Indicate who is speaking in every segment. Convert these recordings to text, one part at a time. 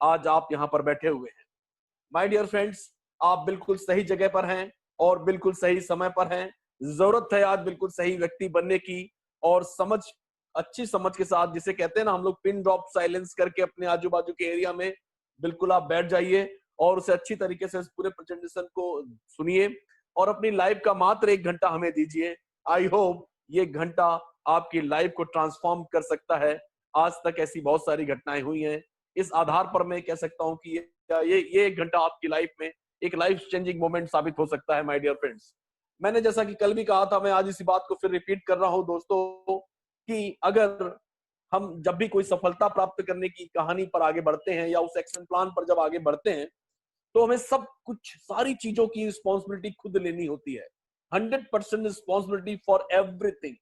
Speaker 1: आज आप यहाँ पर बैठे हुए हैं। माय डियर फ्रेंड्स, आप बिल्कुल सही जगह पर हैं और बिल्कुल सही समय पर हैं। जरूरत है आज बिल्कुल सही व्यक्ति बनने की, और अच्छी समझ के साथ, जिसे कहते हैं ना हम लोग, पिन ड्रॉप साइलेंस करके अपने आजू बाजू के एरिया में बिल्कुल आप बैठ जाइए और उसे अच्छी तरीके से इस पूरे प्रेजेंटेशन को सुनिए और अपनी लाइफ का मात्र 1 घंटा हमें दीजिए। आई होप ये घंटा आपकी लाइफ को ट्रांसफॉर्म कर सकता है। आज तक ऐसी बहुत सारी घटनाएं हुई हैं। इस आधार पर मैं कह सकता हूं कि ये 1 घंटा आपकी लाइफ में एक लाइफ चेंजिंग मोमेंट साबित हो सकता है। माय डियर फ्रेंड्स, मैंने जैसा कि कल भी कहा था, मैं आज इसी बात को फिर रिपीट कर रहा हूं दोस्तों, कि अगर हम जब भी कोई सफलता प्राप्त करने की कहानी पर आगे बढ़ते हैं या उस एक्शन प्लान पर जब आगे बढ़ते हैं, तो हमें सब कुछ, सारी चीजों की रिस्पॉन्सिबिलिटी खुद लेनी होती है। 100% रिस्पॉन्सिबिलिटी फॉर एवरीथिंग।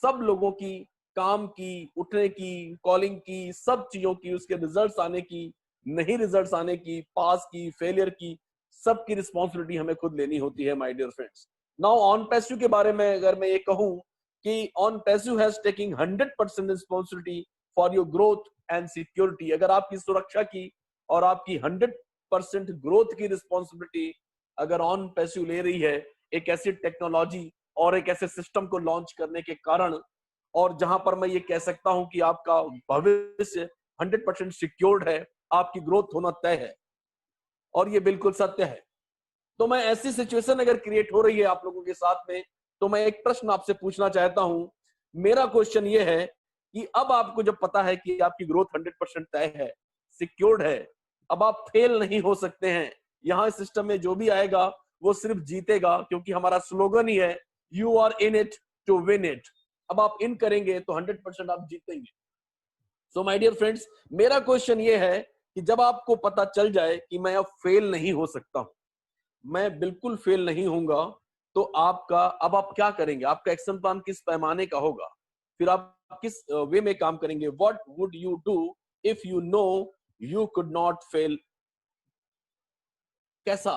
Speaker 1: सब लोगों की, काम की, उठने की, कॉलिंग की, सब चीजों की, उसके रिजल्ट्स आने की, नहीं रिजल्ट्स आने की, पास की, फेलियर की, सबकी रिस्पॉन्सिबिलिटी हमें खुद लेनी होती है। My dear friends, now OnPassive के बारे में अगर मैं ये कहूं कि OnPassive has taking 100% responsibility for your growth and security. अगर आपकी सुरक्षा की और आपकी 100% ग्रोथ की रिस्पॉन्सिबिलिटी अगर ऑन पैसिव ले रही है, एक ऐसी टेक्नोलॉजी और एक ऐसे सिस्टम को लॉन्च करने के कारण, और जहां पर मैं ये कह सकता हूं कि आपका भविष्य 100% सिक्योर्ड है, आपकी ग्रोथ होना तय है, और ये बिल्कुल सत्य है। तो मैं ऐसी सिचुएशन अगर क्रिएट हो रही है आप लोगों के साथ में, तो मैं एक प्रश्न आपसे पूछना चाहता हूं। मेरा क्वेश्चन ये है कि अब आपको जब पता है कि आपकी ग्रोथ 100% तय है, सिक्योर्ड है, अब आप फेल नहीं हो सकते हैं। यहां सिस्टम में जो भी आएगा वो सिर्फ जीतेगा, क्योंकि हमारा स्लोगन ही है, you are in it to win it. अब आप इन करेंगे तो 100% आप जीतेंगे। सो माय डियर फ्रेंड्स, मेरा क्वेश्चन ये है कि जब आपको पता चल जाए कि मैं अब फेल नहीं हो सकता हूं, मैं बिल्कुल फेल नहीं होऊंगा, तो अब आप क्या करेंगे? आपका एक्शन प्लान किस पैमाने का होगा? फिर आप किस वे में काम करेंगे? What would you do if you know you could not fail? कैसा,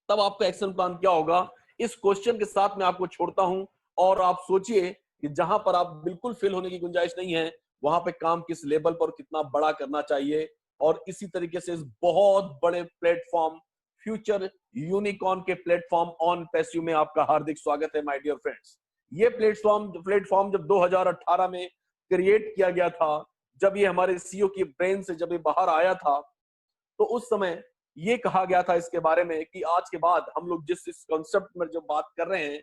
Speaker 1: तब आपका एक्शन प्लान क्या होगा? इस क्वेश्चन के साथ मैं आपको छोड़ता हूं, और आप सोचिए कि जहां पर आप बिल्कुल फेल होने की गुंजाइश नहीं है, वहां पे काम किस लेवल पर कितना बड़ा करना चाहिए। और इसी तरीके से इस बहुत बड़े प्लेटफॉर्म, फ्यूचर यूनिकॉर्न के प्लेटफॉर्म ऑन पैसिव में आपका हार्दिक स्वागत है। माय डियर फ्रेंड्स, ये प्लेटफॉर्म जब 2018 में क्रिएट किया गया था, जब ये हमारे सीईओ की ब्रेन से जब ये बाहर आया था, तो उस समय ये कहा गया था इसके बारे में कि आज के बाद हम लोग जिस इस कॉन्सेप्ट में जो बात कर रहे हैं,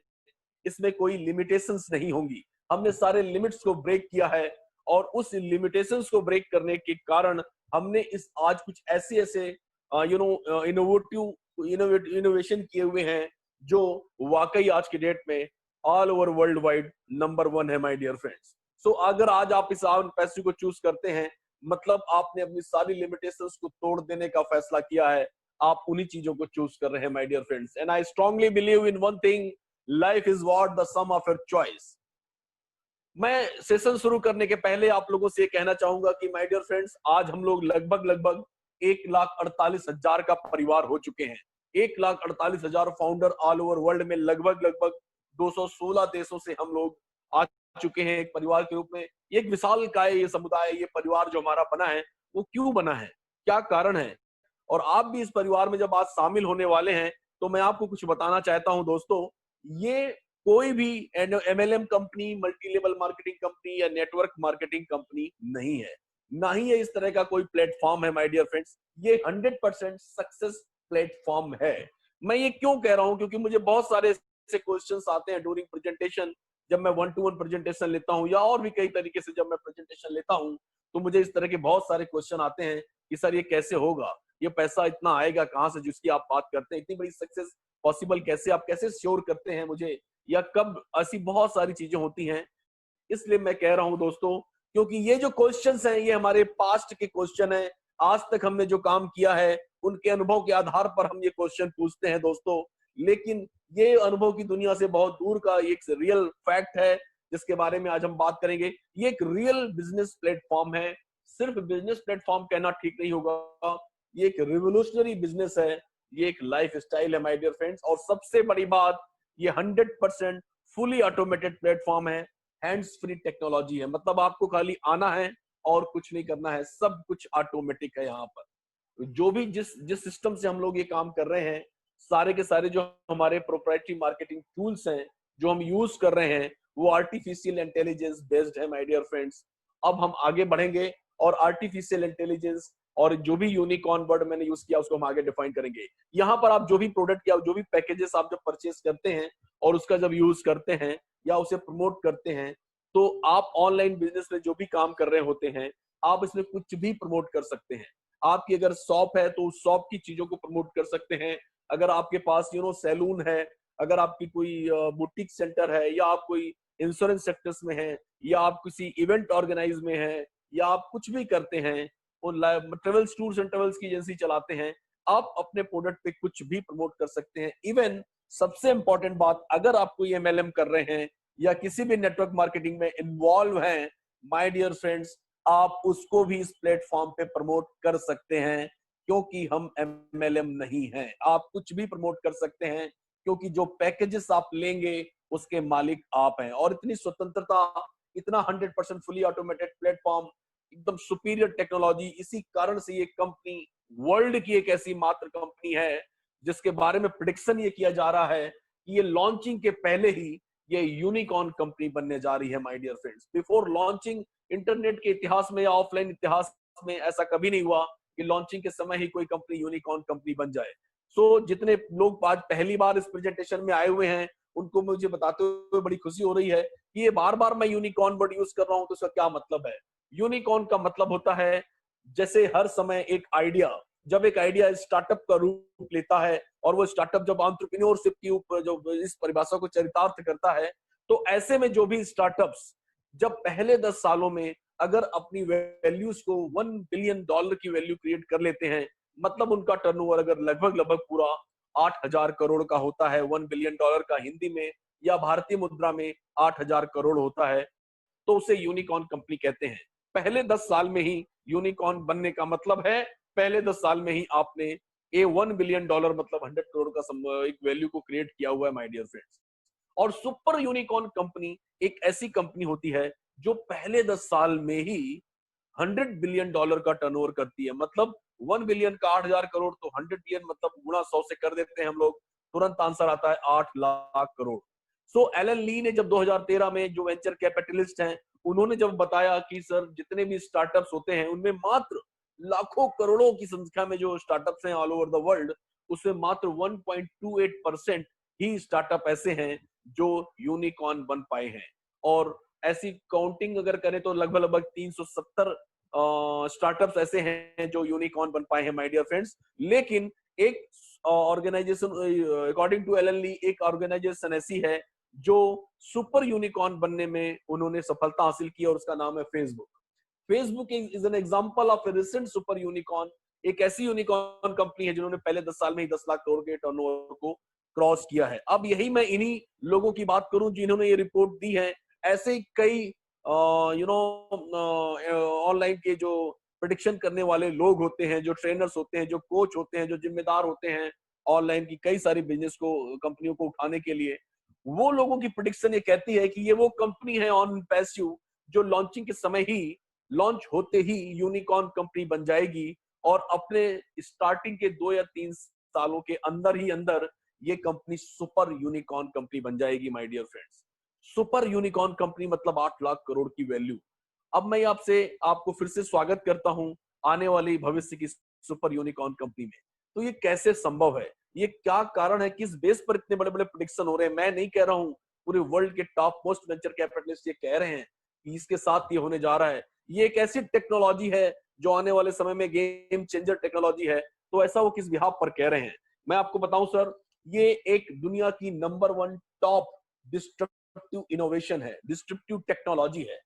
Speaker 1: इसमें कोई लिमिटेशंस नहीं होंगी। हमने सारे लिमिट्स को ब्रेक किया है, और उस लिमिटेशंस को ब्रेक करने के कारण हमने इस आज कुछ ऐसे ऐसे इनोवेशन किए हुए हैं, जो वाकई आज की डेट में all over world wide number 1 है। माय डियर फ्रेंड्स, सो अगर आज आप इस ऑन पैसिव को चूज करते हैं, मतलब आपने अपनी सारी लिमिटेशंस को तोड़ देने का फैसला किया है। आप उन्हीं चीजों को चूज कर रहे हैं। My dear friends, and I strongly believe in one thing, life is what the sum of your choice. मैं सेशन शुरू करने के पहले आप लोगों से ये कहना चाहूंगा कि माय डियर फ्रेंड्स, आज हम लोग लगभग 1,48,000 का परिवार हो चुके हैं। 1,48,000 फाउंडर ऑल ओवर वर्ल्ड में, लगभग 216 देशों से हम लोग आ चुके हैं एक परिवार के रूप में। ये एक विशाल काय ये समुदाय, ये परिवार जो हमारा बना है, वो क्यों बना है, क्या कारण है? और आप भी इस परिवार में जब आज शामिल होने वाले हैं, तो मैं आपको कुछ बताना चाहता हूं दोस्तों। ये कोई भी MLM company, multi level marketing company या नेटवर्क मार्केटिंग कंपनी नहीं है, ना ही ये इस तरह का कोई प्लेटफॉर्म है। माय डियर फ्रेंड्स, ये 100% सक्सेस प्लेटफॉर्म है। मैं ये क्यों कह रहा हूं? क्योंकि मुझे बहुत सारे ऐसे क्वेश्चंस आते हैं ड्यूरिंग प्रेजेंटेशन, जब मैं 1-to-1 प्रेजेंटेशन लेता हूं, या और भी कई तरीके से जब मैं प्रेजेंटेशन लेता हूं, तो मुझे इस तरह के बहुत सारे क्वेश्चन आते हैं कि सर ये कैसे होगा, ये पैसा इतना आएगा कहां से जिसकी आप बात करते हैं, इतनी बड़ी सक्सेस पॉसिबल कैसे, आप कैसे श्योर करते हैं मुझे, या कब, ऐसी बहुत सारी चीजें होती हैं। इसलिए मैं कह रहा हूं दोस्तों, क्योंकि ये जो क्वेश्चंस हैं, ये हमारे पास्ट के क्वेश्चन हैं। आज तक हमने जो काम किया है, उनके अनुभव के आधार पर हम ये क्वेश्चन पूछते हैं दोस्तों। लेकिन ये अनुभव की दुनिया से बहुत दूर का एक रियल फैक्ट है, जिसके बारे में आज हम बात करेंगे। ये एक रियल बिजनेस प्लेटफॉर्म है। सिर्फ बिजनेस प्लेटफॉर्म कहना ठीक नहीं होगा, ये एक रिवोल्यूशनरी बिजनेस है, ये एक लाइफ स्टाइल है। माय डियर फ्रेंड्स, और सबसे बड़ी बात, ये 100% फुली ऑटोमेटेड प्लेटफॉर्म है, हैंड्स फ्री टेक्नोलॉजी है। मतलब आपको खाली आना है और कुछ नहीं करना है, सब कुछ ऑटोमेटिक है यहाँ पर। जो भी जिस जिस सिस्टम से हम लोग ये काम कर रहे हैं, सारे के सारे जो हमारे प्रोप्राइटरी मार्केटिंग टूल्स हैं जो हम यूज कर रहे हैं, वो आर्टिफिशियल इंटेलिजेंस बेस्ड है माय डियर फ्रेंड्स। अब हम आगे बढ़ेंगे और आर्टिफिशियल इंटेलिजेंस और जो भी यूनिकॉर्न वर्ड मैंने यूज किया उसको हम आगे डिफाइन करेंगे। यहाँ पर आप जो भी प्रोडक्ट या जो भी पैकेजेस आप जब परचेज करते हैं और उसका जब यूज करते हैं या उसे प्रमोट करते हैं, तो आप ऑनलाइन बिजनेस में जो भी काम कर रहे होते हैं, आप इसमें कुछ भी प्रमोट कर सकते हैं। आपकी अगर शॉप है तो उस शॉप की चीजों को प्रमोट कर सकते हैं। अगर आपके पास सैलून है, अगर आपकी कोई बुटीक सेंटर है, या आप कोई इंश्योरेंस सेक्टर्स में है, या आप किसी इवेंट ऑर्गेनाइज में है, या आप कुछ भी करते हैं, ट्रेवल्स टूर्स एंड ट्रेवल्स की एजेंसी चलाते हैं, आप अपने प्रोडक्ट पे कुछ भी प्रमोट कर सकते हैं। इवन सबसे इंपॉर्टेंट बात, अगर आप कोई एमएलएम कर रहे हैं या किसी भी नेटवर्क मार्केटिंग में इन्वॉल्व हैं, माय डियर फ्रेंड्स, आप उसको भी इस प्लेटफॉर्म पे प्रमोट कर सकते हैं, क्योंकि हम एमएलएम नहीं हैं। आप कुछ भी प्रमोट कर सकते हैं, क्योंकि जो पैकेजेस आप लेंगे उसके मालिक आप हैं। और इतनी स्वतंत्रता, इतना 100% फुली ऑटोमेटेड प्लेटफॉर्म, एकदम सुपीरियर टेक्नोलॉजी, इसी कारण से ये कंपनी वर्ल्ड की एक ऐसी मात्र कंपनी है जिसके बारे में प्रिडिक्शन ये किया जा रहा है कि ये लॉन्चिंग के पहले ही ये यूनिकॉर्न कंपनी बनने जा रही है my dear friends. Before launching, internet के इतिहास में या ऑफलाइन इतिहास में ऐसा कभी नहीं हुआ कि लॉन्चिंग के समय ही कोई कंपनी यूनिकॉर्न कंपनी बन जाए। सो जितने लोग आज पहली बार इस प्रेजेंटेशन में आए हुए हैं, उनको मुझे बताते हुए बड़ी खुशी हो रही है कि ये बार बार मैं यूनिकॉर्न वर्ड यूज कर रहा हूं, तो इसका क्या मतलब है। यूनिकॉर्न का मतलब होता है, जैसे हर समय एक आइडिया, जब एक आइडिया स्टार्टअप का रूप लेता है और वो स्टार्टअप जब एंटरप्रेन्योरशिप के ऊपर जो इस परिभाषा को चरितार्थ करता है, तो ऐसे में जो भी स्टार्टअप्स जब पहले 10 सालों में अगर अपनी वैल्यूज को $1 बिलियन की वैल्यू क्रिएट कर लेते हैं, मतलब उनका टर्नओवर अगर लगभग लगभग पूरा 8,000 करोड़ का होता है, $1 बिलियन का हिंदी में या भारतीय मुद्रा में 8,000 करोड़ होता है, तो उसे यूनिकॉर्न कंपनी कहते हैं। पहले 10 साल में ही यूनिकॉर्न बनने का मतलब है, पहले 10 साल में ही आपने $1 बिलियन मतलब 100 करोड़ का एक वैल्यू को क्रिएट किया हुआ है माय डियर फ्रेंड्स। और सुपर यूनिकॉर्न कंपनी एक ऐसी कंपनी होती है जो पहले 10 साल में ही $100 बिलियन का टर्नओवर करती है। मतलब 1 बिलियन का 8,000 करोड़, तो 100 बिलियन मतलब गुणा 100 से कर देते हैं हम लोग, तुरंत आंसर आता है 8 लाख करोड़। सो एलन ली ने जब 2013 में, जो वेंचर कैपिटलिस्ट हैं, उन्होंने जब बताया कि सर जितने भी स्टार्टअप्स होते हैं उनमें मात्र लाखों करोड़ों की संख्या में जो स्टार्टअप्स हैं ऑल ओवर द वर्ल्ड, उसमें मात्र 1.28% ही स्टार्टअप ऐसे हैं जो यूनिकॉर्न बन पाए हैं। और ऐसी काउंटिंग अगर करें तो लगभग लगभग 370 स्टार्टअप्स ऐसे हैं जो यूनिकॉर्न बन पाए हैं माय डियर फ्रेंड्स। लेकिन एक organisation, according to Alan Lee, एक ऑर्गेनाइजेशन ऐसी है जो सुपर यूनिकॉर्न बनने में उन्होंने सफलता हासिल की, और उसका नाम है Facebook. Facebook is an example of A recent super unicorn. एक ऐसी यूनिकॉर्न कंपनी है जिन्होंने पहले 10 साल में ही 10 लाख करोड़ के टर्नओवर को क्रॉस किया है। अब यही मैं इन्हीं लोगों की बात करूं जिन्होंने ये रिपोर्ट दी है। ऐसे ही कई ऑनलाइन के जो प्रेडिक्शन करने वाले लोग होते हैं, जो ट्रेनर्स होते हैं, जो कोच होते हैं, जो जिम्मेदार होते हैं ऑनलाइन की कई सारी बिजनेस को, कंपनियों को उठाने के लिए, वो लोगों की प्रेडिक्शन ये कहती है कि ये वो कंपनी है ऑन पैसिव जो लॉन्चिंग के समय ही, लॉन्च होते ही यूनिकॉर्न कंपनी बन जाएगी, और अपने स्टार्टिंग के 2 या 3 सालों के अंदर ही अंदर ये कंपनी सुपर यूनिकॉर्न कंपनी बन जाएगी my dear friends. Super unicorn company मतलब 8 लाख करोड़ की वैल्यू। अब मैं आपसे आपको फिर से स्वागत करता हूं आने वाली भविष्य की सुपर यूनिकॉर्न कंपनी में। तो ये कैसे संभव है, ये क्या कारण है, किस बेस पर इतने बड़े बड़े प्रेडिक्शन हो रहे हैं। मैं नहीं कह रहा हूं, पूरे वर्ल्ड के टॉप मोस्ट वेंचर कैपिटलिस्ट ये कह रहे हैं कि इसके साथ ये होने जा रहा है। ये एक ऐसी टेक्नोलॉजी है जो आने वाले समय में गेम चेंजर टेक्नोलॉजी है। तो ऐसा वो किस बिहाफ पर कह रहे हैं, मैं आपको बताऊं सर, ये एक दुनिया की नंबर 1 टॉप डिस्ट्रप्टिव इनोवेशन है, डिस्ट्रप्टिव टेक्नोलॉजी है।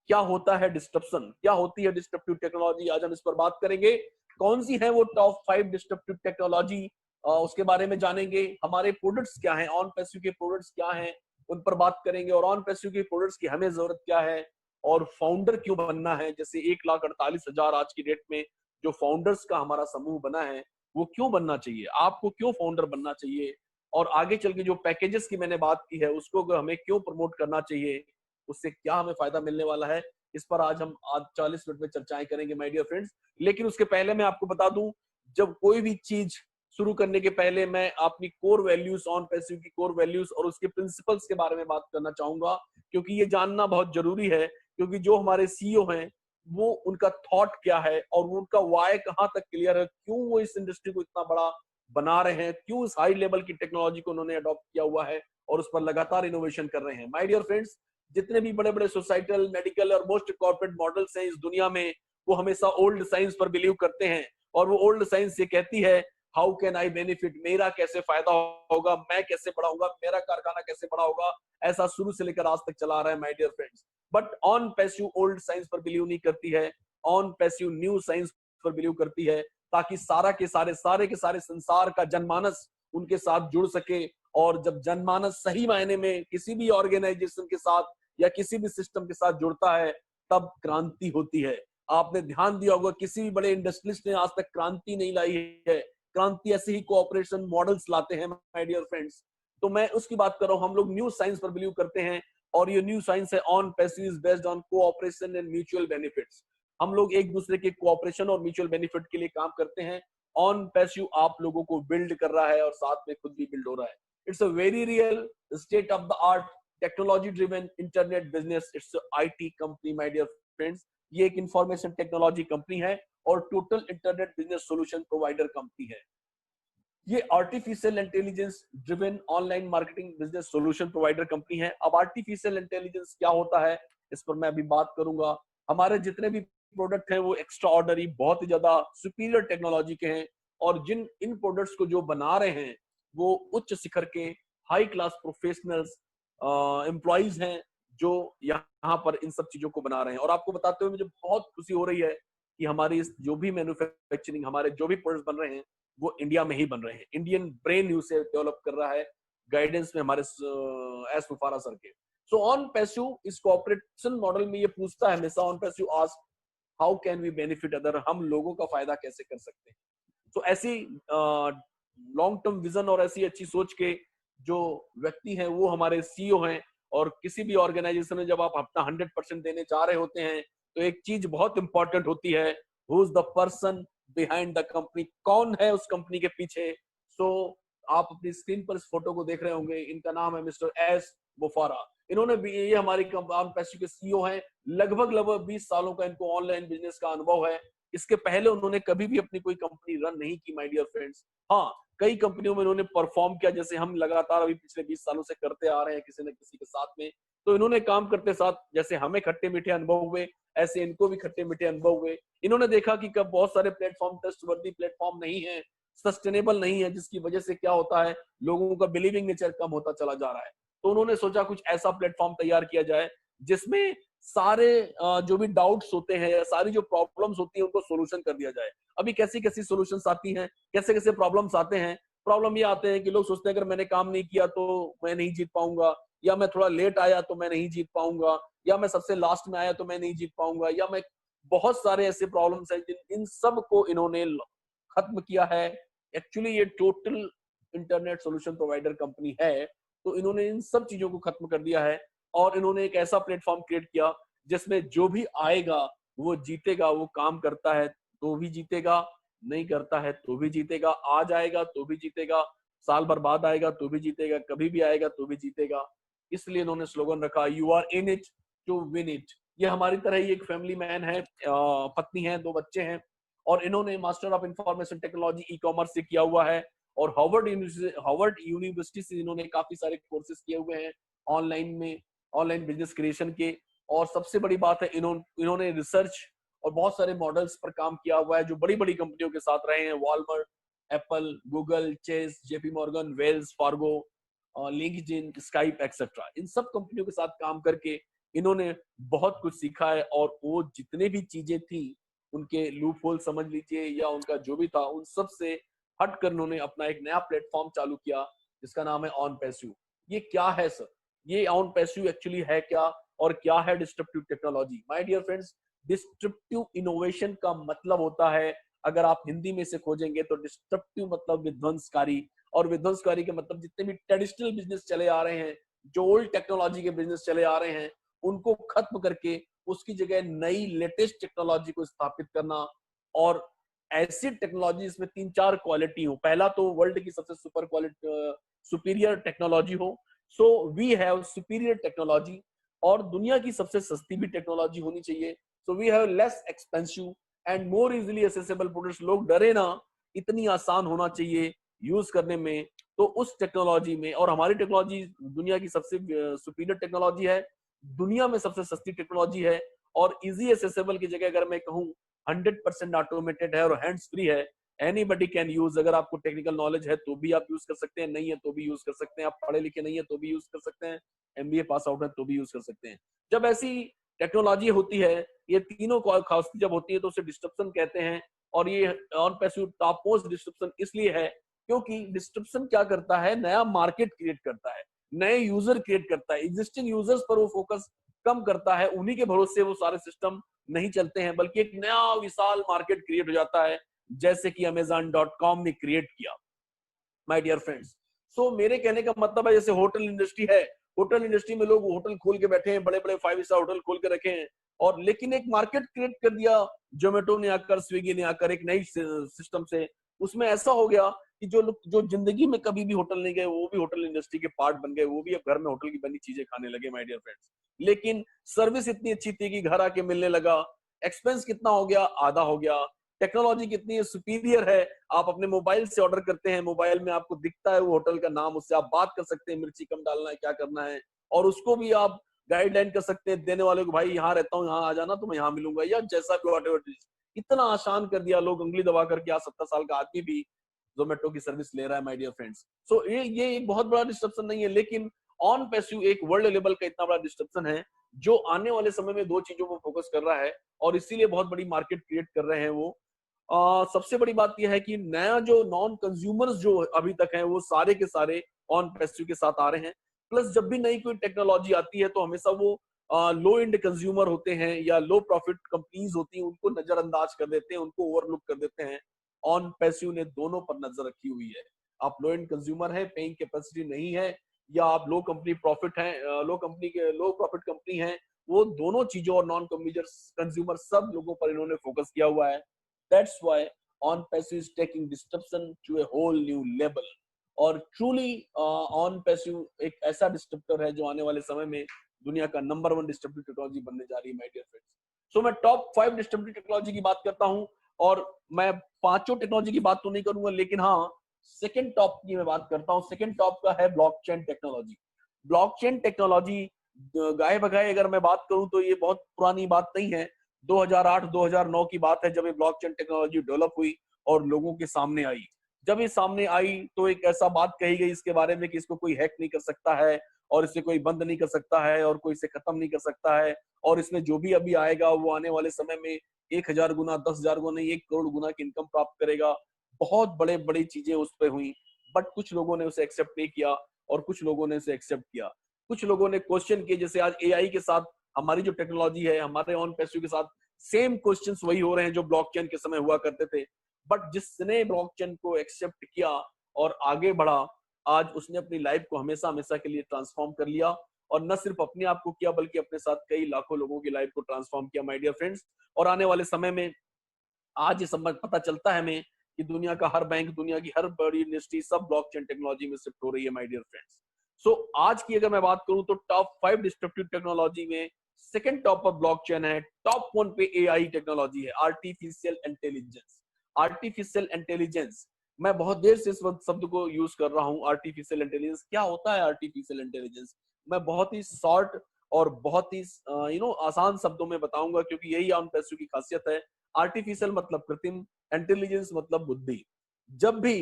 Speaker 1: क्या होता है डिस्ट्रप्शन, क्या होती है डिस्ट्रप्टिव टेक्नोलॉजी, आज हम इस पर बात करेंगे। कौन सी है वो टॉप 5 डिस्ट्रप्टिव टेक्नोलॉजी, उसके बारे में जानेंगे। हमारे प्रोडक्ट्स क्या हैं, ऑन पैसिव के प्रोडक्ट्स क्या हैं, उन पर बात करेंगे। और ऑन पैसिव के प्रोडक्ट्स की हमें जरूरत क्या है, और फाउंडर क्यों बनना है। जैसे 1,48,000 आज की डेट में जो फाउंडर्स का हमारा समूह बना है, वो क्यों बनना चाहिए, आपको क्यों फाउंडर बनना चाहिए। और आगे चल के जो पैकेजेस की मैंने बात की है, उसको हमें क्यों प्रमोट करना चाहिए, उससे क्या हमें फायदा मिलने वाला है, इस पर आज हम 40 मिनट में चर्चाएं करेंगे माय डियर फ्रेंड्स। लेकिन उसके पहले मैं आपको बता दूं, जब कोई भी चीज शुरू करने के पहले मैं अपनी कोर वैल्यूज, ऑन पैसिव की कोर वैल्यूज और उसके प्रिंसिपल्स के बारे में बात करना चाहूंगा, क्योंकि ये जानना बहुत जरूरी है। क्योंकि जो हमारे सीईओ हैं, वो उनका थॉट क्या है और वो उनका वाई कहाँ तक क्लियर है, क्यों वो इस इंडस्ट्री को इतना बड़ा बना रहे हैं, क्यों इस हाई लेवल की टेक्नोलॉजी को उन्होंने अडॉप्ट किया हुआ है और उस पर लगातार इनोवेशन कर रहे हैं। माय डियर फ्रेंड्स, जितने भी बड़े बड़े सोसाइटल, मेडिकल और मोस्ट कॉर्पोरेट मॉडल्स हैं इस दुनिया में, वो हमेशा ओल्ड साइंस पर बिलीव करते हैं। और वो ओल्ड साइंस ये कहती है, हाउ कैन आई बेनिफिट, मेरा कैसे फायदा होगा, मैं कैसे बढ़ाऊंगा, मेरा कारखाना कैसे बड़ा होगा। ऐसा शुरू से लेकर आज तक चला रहा है my dear friends. But OnPassive old science पर बिलीव नहीं करती है, ऑन पैसिव न्यू साइंस पर बिलीव करती है, ताकि सारे के सारे संसार का जनमानस उनके साथ जुड़ सके। और जब जनमानस सही मायने में किसी भी ऑर्गेनाइजेशन के साथ या किसी भी सिस्टम के साथ जुड़ता है, तब क्रांति होती है। आपने ध्यान दिया होगा, किसी भी बड़े इंडस्ट्रियलिस्ट ने आज तक क्रांति नहीं लाई है। क्रांति ऐसे ही कोऑपरेशन मॉडल्स लाते हैं माय डियर फ्रेंड्स। तो मैं उसकी बात कर रहा हूं। हम लोग न्यू साइंस पर बिलीव करते हैं और ये न्यू साइंस है on passive is based on cooperation and mutual benefits. हम लोग एक दूसरे के कोऑपरेशन और म्यूचुअल बेनिफिट के लिए काम करते हैं। ऑन पैसिव आप लोगों को बिल्ड कर रहा है और साथ में खुद भी बिल्ड हो रहा है। It's a very real state of the art technology driven internet business. It's IT company my dear friends. ये एक इंफॉर्मेशन टेक्नोलॉजी कंपनी है और total internet business solution provider company है। ये artificial intelligence driven online marketing business solution provider company है। अब artificial intelligence क्या होता है, इस पर मैं अभी बात करूंगा। हमारे जितने भी प्रोडक्ट हैं वो एक्स्ट्रा ऑर्डनरी, बहुत ही ज्यादा सुपीरियर टेक्नोलॉजी के हैं। और जिन इन प्रोडक्ट्स को जो बना रहे हैं वो उच्च शिखर के हाई क्लास प्रोफेशनल्स एम्प्लॉइज हैं, जो यहाँ पर इन सब चीजों को बना रहे हैं। और आपको बताते हुए मुझे बहुत खुशी हो रही है कि हमारी इस जो भी मैन्युफैक्चरिंग, हमारे जो भी प्रोडक्ट्स बन रहे हैं वो इंडिया में ही बन रहे हैं। इंडियन ब्रेन उसे डेवलप कर रहा है, गाइडेंस में हमारे एस मुफारा सर के। सो ऑन पैसिव इस कोऑपरेशन मॉडल में ये पूछता है हमेशा, OnPassive ask how can we benefit other, हम लोगों का फायदा कैसे कर सकते हैं। तो ऐसी लॉन्ग टर्म विजन और ऐसी अच्छी सोच के जो व्यक्ति हैं वो हमारे सीईओ हैं। और किसी भी ऑर्गेनाइजेशन में जब आप अपना 100% देने जा रहे होते हैं, तो एक चीज बहुत इंपॉर्टेंट होती है, who is the person behind the company, कौन है उस कंपनी के पीछे। सो आप अपनी स्क्रीन पर इस फोटो को देख रहे होंगे, इनका नाम है मिस्टर एस मुफारा। इन्होंने भी, ये हमारी ऑन पैसिव के सीईओ हैं। लगभग 20 सालों का इनको ऑनलाइन बिजनेस का अनुभव है। इसके पहले उन्होंने कभी भी अपनी कोई कंपनी रन नहीं की माय डियर फ्रेंड्स। हाँ, कई कंपनियों में उन्होंने परफॉर्म किया, जैसे हम लगातार अभी पिछले 20 सालों से करते आ रहे हैं किसी न किसी के साथ में। तो इन्होंने काम करते साथ, जैसे हमें खट्टे मीठे अनुभव हुए, ऐसे इनको भी खट्टे मीठे अनुभव हुए। इन्होंने देखा कि कब बहुत सारे प्लेटफॉर्म ट्रस्टवर्दी प्लेटफॉर्म नहीं है, सस्टेनेबल नहीं है, जिसकी वजह से क्या होता है, लोगों का बिलीविंग नेचर कम होता चला जा रहा है। तो उन्होंने सोचा कुछ ऐसा प्लेटफॉर्म तैयार किया जाए जिसमें सारे जो भी डाउट्स होते हैं या सारी जो प्रॉब्लम्स होती है उनको सोल्यूशन कर दिया जाए। अभी कैसी कैसी सोल्यूशंस आती हैं, कैसे कैसे प्रॉब्लम्स आते हैं। प्रॉब्लम ये आते हैं कि लोग सोचते हैं अगर मैंने काम नहीं किया तो मैं नहीं जीत पाऊंगा, या मैं थोड़ा लेट आया तो मैं नहीं जीत पाऊंगा, या मैं सबसे लास्ट में आया तो मैं नहीं जीत पाऊंगा, या मैं, बहुत सारे ऐसे प्रॉब्लम्स हैं जिन इन सब को इन्होंने खत्म किया है। एक्चुअली ये total internet solution provider company है, तो इन्होंने इन सब चीजों को खत्म कर दिया है। और इन्होंने एक ऐसा प्लेटफॉर्म क्रिएट किया जिसमें जो भी आएगा वो जीतेगा। वो काम करता है तो भी जीतेगा, नहीं करता है तो भी जीतेगा, आज आएगा तो भी जीतेगा, साल भर बाद आएगा तो भी जीतेगा, कभी भी आएगा तो भी जीतेगा। इसलिए इन्होंने स्लोगन रखा, you are in it to win it. ये हमारी तरह ही एक फैमिली मैन है, पत्नी है, 2 बच्चे हैं। और इन्होंने master of information technology e commerce से किया हुआ है। और हार्वर्ड यूनिवर्सिटी से इन्होंने काफी सारे कोर्सेज किए हुए हैं ऑनलाइन में, ऑनलाइन बिजनेस क्रिएशन के। और सबसे बड़ी बात है, इन्होंने रिसर्च और बहुत सारे मॉडल्स पर काम किया हुआ है जो बड़ी बड़ी कंपनियों के साथ रहे हैं, Walmart, Apple, Google, Chase, JP Morgan, Wells Fargo, LinkedIn, Skype etcetera. इन सब कंपनियों के साथ काम करके इन्होंने बहुत कुछ सीखा है। और वो जितने भी चीजें थी, उनके लूप होल समझ लीजिए या उनका जो भी था, उन सब से हटकर उन्होंने अपना एक नया प्लेटफॉर्म चालू किया जिसका नाम है ऑन पैसिव। ये क्या है सर, ये ऑन पैसिव एक्चुअली है क्या, और क्या है disruptive technology? My dear friends, disruptive innovation का मतलब होता है, अगर आप हिंदी में से खोजेंगे तो डिस्ट्रप्टिव मतलब विध्वंसकारी, और विध्वंसकारी का मतलब जितने भी ट्रेडिशनल बिजनेस चले आ रहे हैं, जो ओल्ड टेक्नोलॉजी के बिजनेस चले आ रहे हैं, उनको खत्म करके उसकी जगह नई लेटेस्ट टेक्नोलॉजी को स्थापित करना, और ऐसी टेक्नोलॉजी इसमें 3-4 क्वालिटी हो। पहला तो वर्ल्ड की सबसे सुपीरियर टेक्नोलॉजी हो। So we have superior technology, और दुनिया की सबसे सस्ती भी टेक्नोलॉजी होनी चाहिए। So we have less expensive and more easily accessible products. लोग डरे ना, इतनी आसान होना चाहिए यूज करने में। तो उस टेक्नोलॉजी में, और हमारी टेक्नोलॉजी दुनिया की सबसे सुपीरियर टेक्नोलॉजी है, दुनिया में सबसे सस्ती टेक्नोलॉजी है, और इजी एक्सेसिबल की जगह अगर मैं कहूँ 100% ऑटोमेटेड है और हैंड्स फ्री है। Anybody can use. अगर आपको टेक्निकल नॉलेज है तो भी आप यूज कर सकते हैं, नहीं है तो भी यूज कर सकते हैं, आप पढ़े लिखे नहीं है तो भी यूज कर सकते हैं, एमबीए पास आउट है तो भी यूज कर सकते हैं। जब ऐसी टेक्नोलॉजी होती है, ये तीनों खास जब होती है तो उसे डिस्ट्रप्शन कहते हैं। और ये on passive top most disruption इसलिए है क्योंकि डिस्ट्रप्शन क्या करता है, नया मार्केट क्रिएट करता है, नए यूजर क्रिएट करता है, एग्जिस्टिंग यूजर्स पर वो फोकस कम करता है, उन्हीं के भरोसे वो सारे सिस्टम नहीं चलते हैं, बल्कि एक नया विशाल मार्केट क्रिएट हो जाता है, जैसे कि Amazon.com ने क्रिएट किया, माय डियर फ्रेंड्स। सो मेरे कहने का मतलब है, जैसे होटल इंडस्ट्री है, होटल इंडस्ट्री में लोग होटल खोल के बैठे हैं, बड़े बड़े 5 स्टार होटल खोल के रखे हैं, और लेकिन एक मार्केट क्रिएट कर दिया जोमेटो ने आकर, स्विगी ने आकर, एक नई सिस्टम से। उसमें ऐसा हो गया कि जो लोग जो जिंदगी में कभी भी होटल नहीं गए, वो भी होटल इंडस्ट्री के पार्ट बन गए, वो भी अब घर में होटल की बनी चीजें खाने लगे, माय डियर फ्रेंड्स। लेकिन सर्विस इतनी अच्छी थी कि घर आके मिलने लगा। एक्सपेंस कितना हो गया, आधा हो गया। टेक्नोलॉजी कितनी सुपीरियर है, आप अपने मोबाइल से ऑर्डर करते हैं, मोबाइल में आपको दिखता है वो होटल का नाम, उससे आप बात कर सकते हैं, मिर्ची कम डालना है, क्या करना है, और उसको भी आप गाइडलाइन कर सकते हैं देने वाले को, भाई यहाँ रहता हूँ, यहाँ आ जाना तो मैं यहाँ मिलूंगा, या जैसा भी वॉट एवर। इतना आसान कर दिया, लोग उंगली दबा करके, आज 70 साल का आदमी भी जोमेटो की सर्विस ले रहा है, माय डियर फ्रेंड्स। सो ये एक बहुत बड़ा डिस्ट्रप्शन नहीं है, लेकिन ऑन पैसिव एक वर्ल्ड लेवल का इतना बड़ा डिस्ट्रप्शन है, जो आने वाले समय में दो चीजों पर फोकस कर रहा है, और इसीलिए बहुत बड़ी मार्केट क्रिएट कर रहे हैं वो। सबसे बड़ी बात यह है कि नया जो नॉन कंज्यूमर्स जो अभी तक हैं, वो सारे के सारे ऑन पैसिव के साथ आ रहे हैं। प्लस जब भी नई कोई टेक्नोलॉजी आती है तो हमेशा वो लो एंड कंज्यूमर होते हैं या लो प्रॉफिट कंपनीज होती हैं, उनको नजरअंदाज कर देते हैं, उनको ओवरलुक कर देते हैं। ऑन पैसिव ने दोनों पर नजर रखी हुई है। आप लो एंड कंज्यूमर है, पेइंग कैपेसिटी नहीं है, या आप लो कंपनी प्रॉफिट है, लो कंपनी के लो प्रॉफिट कंपनी है, वो दोनों चीजों और नॉन कंज्यूमर सब लोगों पर इन्होंने फोकस किया हुआ है। That's why on-passive is taking disruption to a whole new level. और truly on-passive एक ऐसा डिस्ट्रप्टर है जो आने वाले समय में दुनिया का नंबर 1 डिस्ट्रप्टिव टेक्नोलॉजी बनने जा रही है, माय डियर फ्रेंड्स। सो मैं टॉप 5 डिस्ट्रप्टिव टेक्नोलॉजी की बात करता हूं, और मैं पांचों टेक्नोलॉजी की बात तो नहीं करूंगा, लेकिन हाँ, सेकंड टॉप की मैं बात करता हूं। सेकंड टॉप का है ब्लॉकचेन टेक्नोलॉजी। ब्लॉकचेन टेक्नोलॉजी गाय बगाए अगर मैं बात करूं तो ये बहुत पुरानी बात नहीं है। 2008-2009 की बात है जब ये ब्लॉकचेन टेक्नोलॉजी डेवलप हुई और लोगों के सामने आई। जब ये सामने आई तो एक ऐसा बात कही गई इसके बारे में कि इसको कोई हैक नहीं कर सकता है, और इसे कोई बंद नहीं कर सकता है, और कोई इसे खत्म नहीं कर सकता है, और इसमें जो भी अभी आएगा वो आने वाले समय में 1000 गुना, 10,000 गुना, 1 करोड़ गुना की इनकम प्राप्त करेगा। बहुत बड़े बड़ी चीजें उस पर हुई, बट कुछ लोगों ने उसे एक्सेप्ट नहीं किया और कुछ लोगों ने उसे एक्सेप्ट किया। कुछ लोगों ने क्वेश्चन किए, जैसे आज एआई के साथ हमारी जो टेक्नोलॉजी है, हमारे ऑन पैसिव के साथ सेम क्वेश्चंस वही हो रहे हैं जो ब्लॉकचेन के समय हुआ करते थे। बट जिसने ब्लॉकचेन को एक्सेप्ट किया और आगे बढ़ा, आज उसने अपनी लाइफ को हमेशा हमेशा के लिए ट्रांसफॉर्म कर लिया, और न सिर्फ अपने आप को किया बल्कि अपने साथ कई लाखों लोगों की लाइफ को ट्रांसफॉर्म किया, माय डियर फ्रेंड्स। और आने वाले समय में आज ये समझ पता चलता है हमें कि दुनिया का हर बैंक, दुनिया की हर बड़ी इंडस्ट्री सब ब्लॉकचेन टेक्नोलॉजी में शिफ्ट हो रही है, माय डियर फ्रेंड्स। सो आज की अगर मैं बात करूं तो टॉप 5 डिस्ट्रप्टिव टेक्नोलॉजी में सेकंड टॉप पर ब्लॉकचेन है, टॉप 1 पे एआई टेक्नोलॉजी है, आर्टिफिशियल इंटेलिजेंस। आर्टिफिशियल इंटेलिजेंस, मैं बहुत देर से इस शब्द को यूज कर रहा हूं। आर्टिफिशियल इंटेलिजेंस क्या होता है? आर्टिफिशियल इंटेलिजेंस मैं बहुत ही शॉर्ट और बहुत ही आसान शब्दों में बताऊंगा, क्योंकि यही ऑन पैसिव की खासियत है। आर्टिफिशियल मतलब कृत्रिम, इंटेलिजेंस मतलब बुद्धि। जब भी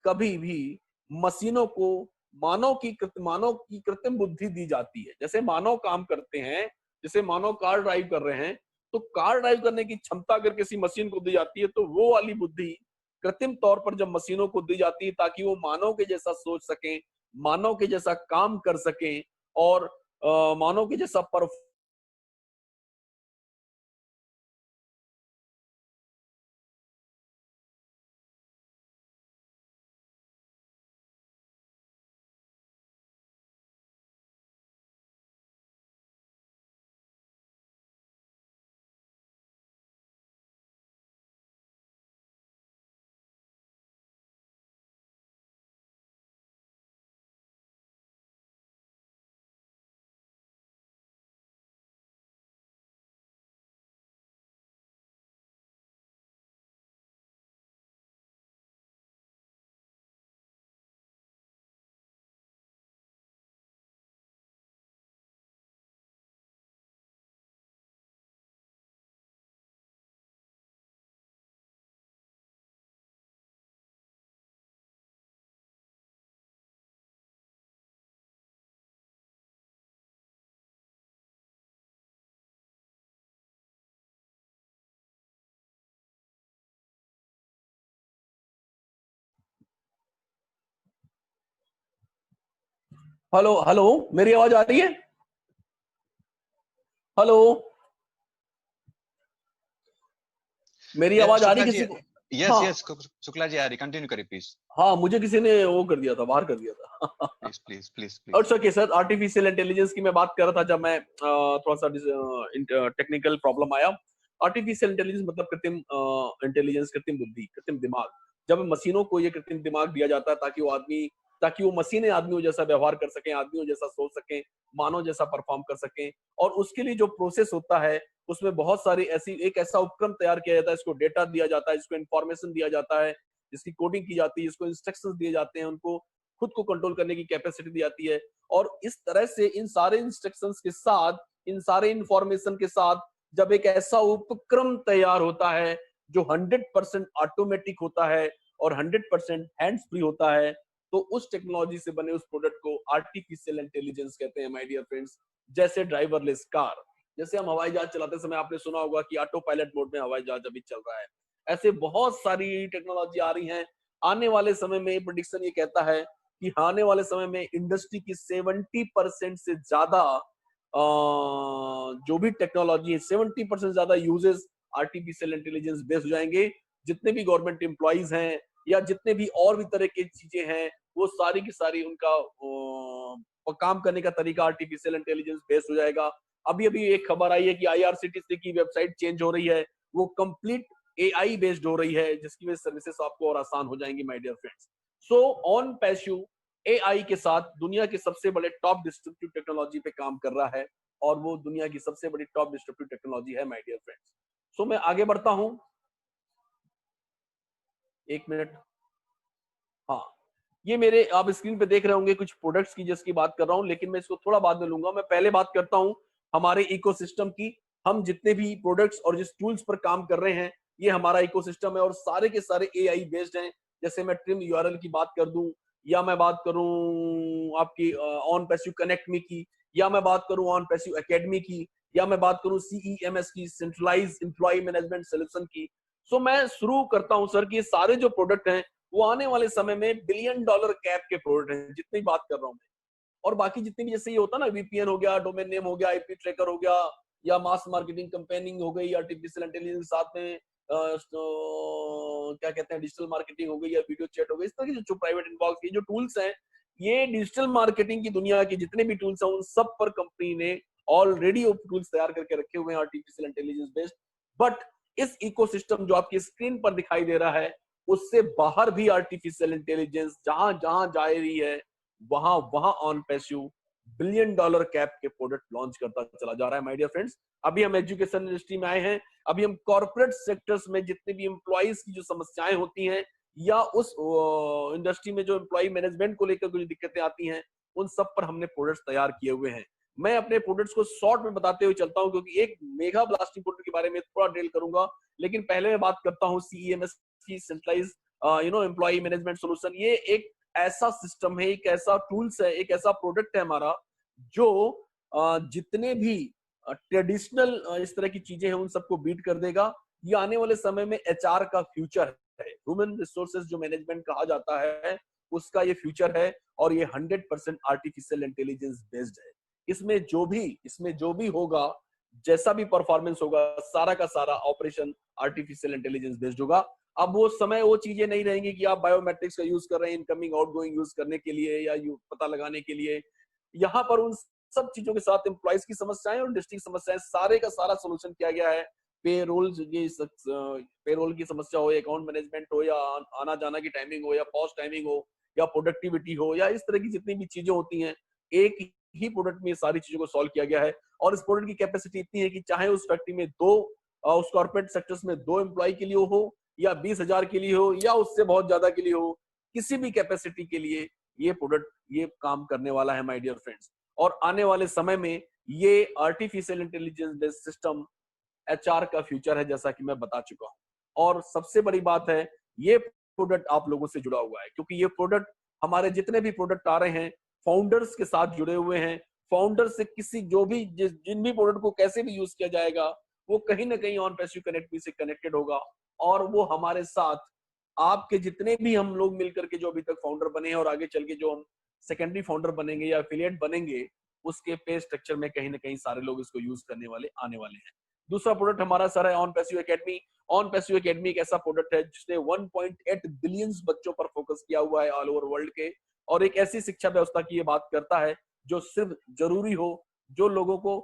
Speaker 1: कभी भी मशीनों को मानव की कृत्रिम बुद्धि दी जाती है, जैसे मानव काम करते हैं, जैसे मानव कार ड्राइव कर रहे हैं, तो कार ड्राइव करने की क्षमता अगर किसी मशीन को दी जाती है तो वो वाली बुद्धि कृत्रिम तौर पर जब मशीनों को दी जाती है ताकि वो मानव के जैसा सोच सकें, मानव के जैसा काम कर सकें, और मानव के जैसा हेलो हेलो, मेरी आवाज आ रही है? हेलो, मेरी आवाज आ रही
Speaker 2: शुक्ला
Speaker 1: है
Speaker 2: जी,
Speaker 1: किसी को?
Speaker 2: यस
Speaker 1: हाँ
Speaker 2: यस, शुक्ला जी आ रही, कंटिन्यू करिए प्लीज।
Speaker 1: हाँ, मुझे किसी ने वो कर दिया था, बाहर कर दिया था।
Speaker 2: प्लीज प्लीज प्लीज
Speaker 1: और
Speaker 2: please.
Speaker 1: Okay sir, artificial intelligence की मैं बात कर रहा था जब मैं थोड़ा सा टेक्निकल प्रॉब्लम आया। आर्टिफिशियल इंटेलिजेंस मतलब कृत्रिम इंटेलिजेंस, कृत्रिम बुद्धि, कृत्रिम दिमाग। जब मशीनों को ये कृत्रिम दिमाग दिया जाता है ताकि वो मशीनें आदमियों जैसा व्यवहार कर सकें, आदमियों जैसा सोच सकें, मानव जैसा परफॉर्म कर सकें। और उसके लिए जो प्रोसेस होता है, उसमें बहुत सारी एक ऐसा उपक्रम तैयार किया जाता है, इसको डेटा दिया जाता है, इसको इन्फॉर्मेशन दिया जाता है, इसकी कोडिंग की जाती है, इसको इंस्ट्रक्शंस दिए जाते हैं, उनको खुद को कंट्रोल करने की कैपेसिटी दी जाती है। और इस तरह से इन सारे इंस्ट्रक्शंस के साथ, इन सारे इंफॉर्मेशन के साथ, जब एक ऐसा उपक्रम तैयार होता है जो 100% ऑटोमेटिक होता है और 100% हैंड्स फ्री होता है, तो उस टेक्नोलॉजी से बने उस प्रोडक्ट को आर्टिफिशियल इंटेलिजेंस कहते हैं माय डियर फ्रेंड्स। जैसे ड्राइवरलेस कार, जैसे हम हवाई जहाज चलाते समय आपने सुना होगा कि ऑटो पायलट मोड में हवाई जहाज अभी चल रहा है। ऐसे बहुत सारी टेक्नोलॉजी आ रही हैं। आने वाले समय में प्रेडिक्शन ये कहता है कि आने वाले समय में इंडस्ट्री की 70% से ज्यादा जो भी टेक्नोलॉजी है, 70% ज्यादा यूजेस आर्टिफिशियल इंटेलिजेंस बेस्ड हो जाएंगे। जितने भी गवर्नमेंट एम्प्लॉइज हैं या जितने भी और भी तरह की चीजें हैं, वो सारी की सारी उनका काम करने का तरीका आर्टिफिशियल इंटेलिजेंस बेस्ड हो जाएगा। अभी अभी एक खबर आई है कि आईआरसीटीसी की वेबसाइट चेंज हो रही है, वो कंप्लीट एआई बेस्ड हो रही है, जिसकी वजह से सर्विसेज आपको और आसान हो जाएंगी my dear friends. So on पैश्यू एआई के साथ दुनिया के सबसे बड़े टॉप डिस्ट्रप्टिव टेक्नोलॉजी पे काम कर रहा है, और वो दुनिया की सबसे बड़ी टॉप डिस्ट्रप्टिव टेक्नोलॉजी है माय डियर फ्रेंड्स। सो मैं आगे बढ़ता हूं, एक मिनट। हाँ, ये मेरे आप स्क्रीन पे देख रहे होंगे कुछ प्रोडक्ट्स की जिसकी बात कर रहा हूं, लेकिन मैं इसको थोड़ा बाद में लूंगा। मैं पहले बात करता हूं हमारे इकोसिस्टम की। हम जितने भी प्रोडक्ट्स और जिस टूल्स पर काम कर रहे हैं, ये हमारा इकोसिस्टम है और सारे के सारे एआई बेस्ड हैं। जैसे मैं ट्रिम यूआरएल की बात कर दूं, या मैं बात करूं आपकी ऑन पैसिव कनेक्ट मी की, या मैं बात करूं ऑन पैसिव एकेडमी की, या मैं बात करूं सीईएमएस की, सेंट्रलाइज एम्प्लॉय मैनेजमेंट सोल्यूशन की। सो मैं शुरू करता हूं सर कि ये सारे जो प्रोडक्ट हैं वो आने वाले समय में बिलियन डॉलर कैप के प्रोडक्ट हैं, जितनी बात कर रहा हूं मैं। और बाकी जितनी भी, जैसे ये होता है ना, वीपीएन हो गया, डोमेन नेम हो गया, आईपी ट्रैकर हो गया, या मास मार्केटिंग कंपेनिंग हो गई, आर्टिफिशियल इंटेलिजेंस के साथ में क्या कहते हैं, डिजिटल मार्केटिंग हो गई, या वीडियो चैट हो गई, इस तरह की जो प्राइवेट इनबॉक्स की जो टूल्स हैं, ये डिजिटल मार्केटिंग की दुनिया के जितने भी टूल्स हैं, उन सब पर कंपनी ने ऑलरेडी टूल्स तैयार करके रखे हुए हैं आर्टिफिशियल इंटेलिजेंस बेस्ड। बट इस इकोसिस्टम जो आपकी स्क्रीन पर दिखाई दे रहा है, उससे बाहर भी आर्टिफिशियल इंटेलिजेंस जहां जहां जा रही है, वहां वहां on passive billion dollar cap के प्रोडक्ट लॉन्च करता चला जा रहा है माय डियर फ्रेंड्स। अभी हम एजुकेशन इंडस्ट्री में आए हैं, अभी हम कॉर्पोरेट सेक्टर्स में जितने भी एम्प्लॉइज की जो समस्याएं होती हैं, या उस इंडस्ट्री में जो एम्प्लॉय मैनेजमेंट को लेकर कुछ दिक्कतें आती हैं, उन सब पर हमने प्रोडक्ट्स तैयार किए हुए हैं। मैं अपने प्रोडक्ट्स को शॉर्ट में बताते हुए चलता हूं, क्योंकि एक मेगा ब्लास्टिंग प्रोडक्ट के बारे में थोड़ा डिटेल करूंगा, लेकिन पहले मैं बात करता हूं सीईएमएस की, सेंट्रलाइज एम्प्लॉय मैनेजमेंट सोल्यूशन। ये एक ऐसा सिस्टम है, एक ऐसा टूल्स है, एक ऐसा प्रोडक्ट है हमारा, जो जितने भी ट्रेडिशनल इस तरह की चीजें हैं उन सबको बीट कर देगा। ये आने वाले समय में एचआर का फ्यूचर है, ह्यूमन रिसोर्सेज जो मैनेजमेंट कहा जाता है, उसका ये फ्यूचर है। और ये 100% आर्टिफिशियल इंटेलिजेंस बेस्ड है। इसमें जो भी होगा, जैसा भी परफॉर्मेंस होगा, सारा का सारा ऑपरेशन आर्टिफिशियल इंटेलिजेंस बेस्ड होगा। अब वो समय, वो चीजें नहीं रहेंगी कि आप बायोमेट्रिक्स का यूज कर रहे हैं इनकमिंग आउटगोइंग यूज करने के लिए, या पता लगाने के लिए। यहाँ पर उन सब चीजों के साथ एम्प्लॉइज की समस्याएं और डिस्ट्रिक्ट समस्याएं, सारे का सारा सोल्यूशन किया गया है। पेरोल की समस्या हो, अकाउंट मैनेजमेंट हो, या आना जाना की टाइमिंग हो, या पॉस्ट टाइमिंग हो, या प्रोडक्टिविटी हो, या इस तरह की जितनी भी चीजें होती हैं, एक ही प्रोडक्ट में सारी चीजों को सॉल्व किया गया है। और इस प्रोडक्ट की कैपेसिटी इतनी है कि चाहे उस फैक्ट्री में उस कॉर्पोरेट सेक्टर्स में 2 एम्प्लॉय के लिए हो, या 20,000 के लिए हो, या उससे बहुत ज्यादा के लिए हो, किसी भी कैपेसिटी के लिए ये प्रोडक्ट ये काम करने वाला है माय डियर फ्रेंड्स। और आने वाले समय में ये artificial intelligence based system HR का फ्यूचर है, जैसा कि मैं बता चुका हूं। और सबसे बड़ी बात है, ये प्रोडक्ट आप लोगों से जुड़ा हुआ है, क्योंकि ये प्रोडक्ट, हमारे जितने भी प्रोडक्ट आ रहे हैं, फाउंडर्स के साथ जुड़े हुए हैं। फाउंडर से किसी जो भी जिन भी प्रोडक्ट को कैसे भी यूज किया जाएगा, वो कहीं ना कहीं ऑन पैसिव कनेक्ट मी से कनेक्टेड होगा। और वो हमारे साथ, आपके जितने भी हम लोग मिलकर के जो अभी तक फाउंडर बने हैं, और आगे चल के जो हम सेकेंडरी फाउंडर बनेंगे या एफिलिएट बनेंगे, उसके पे स्ट्रक्चर में कहीं ना कहीं सारे लोग इसको यूज करने वाले आने वाले हैं। दूसरा प्रोडक्ट हमारा सर है OnPassive academy. On passive academy एक ऐसा प्रोडक्ट है जिसने 1.8 बिलियन बच्चों पर फोकस किया हुआ है ऑल ओवर वर्ल्ड के, और एक ऐसी शिक्षा व्यवस्था की ये बात करता है जो सिर्फ जरूरी हो, जो लोगों को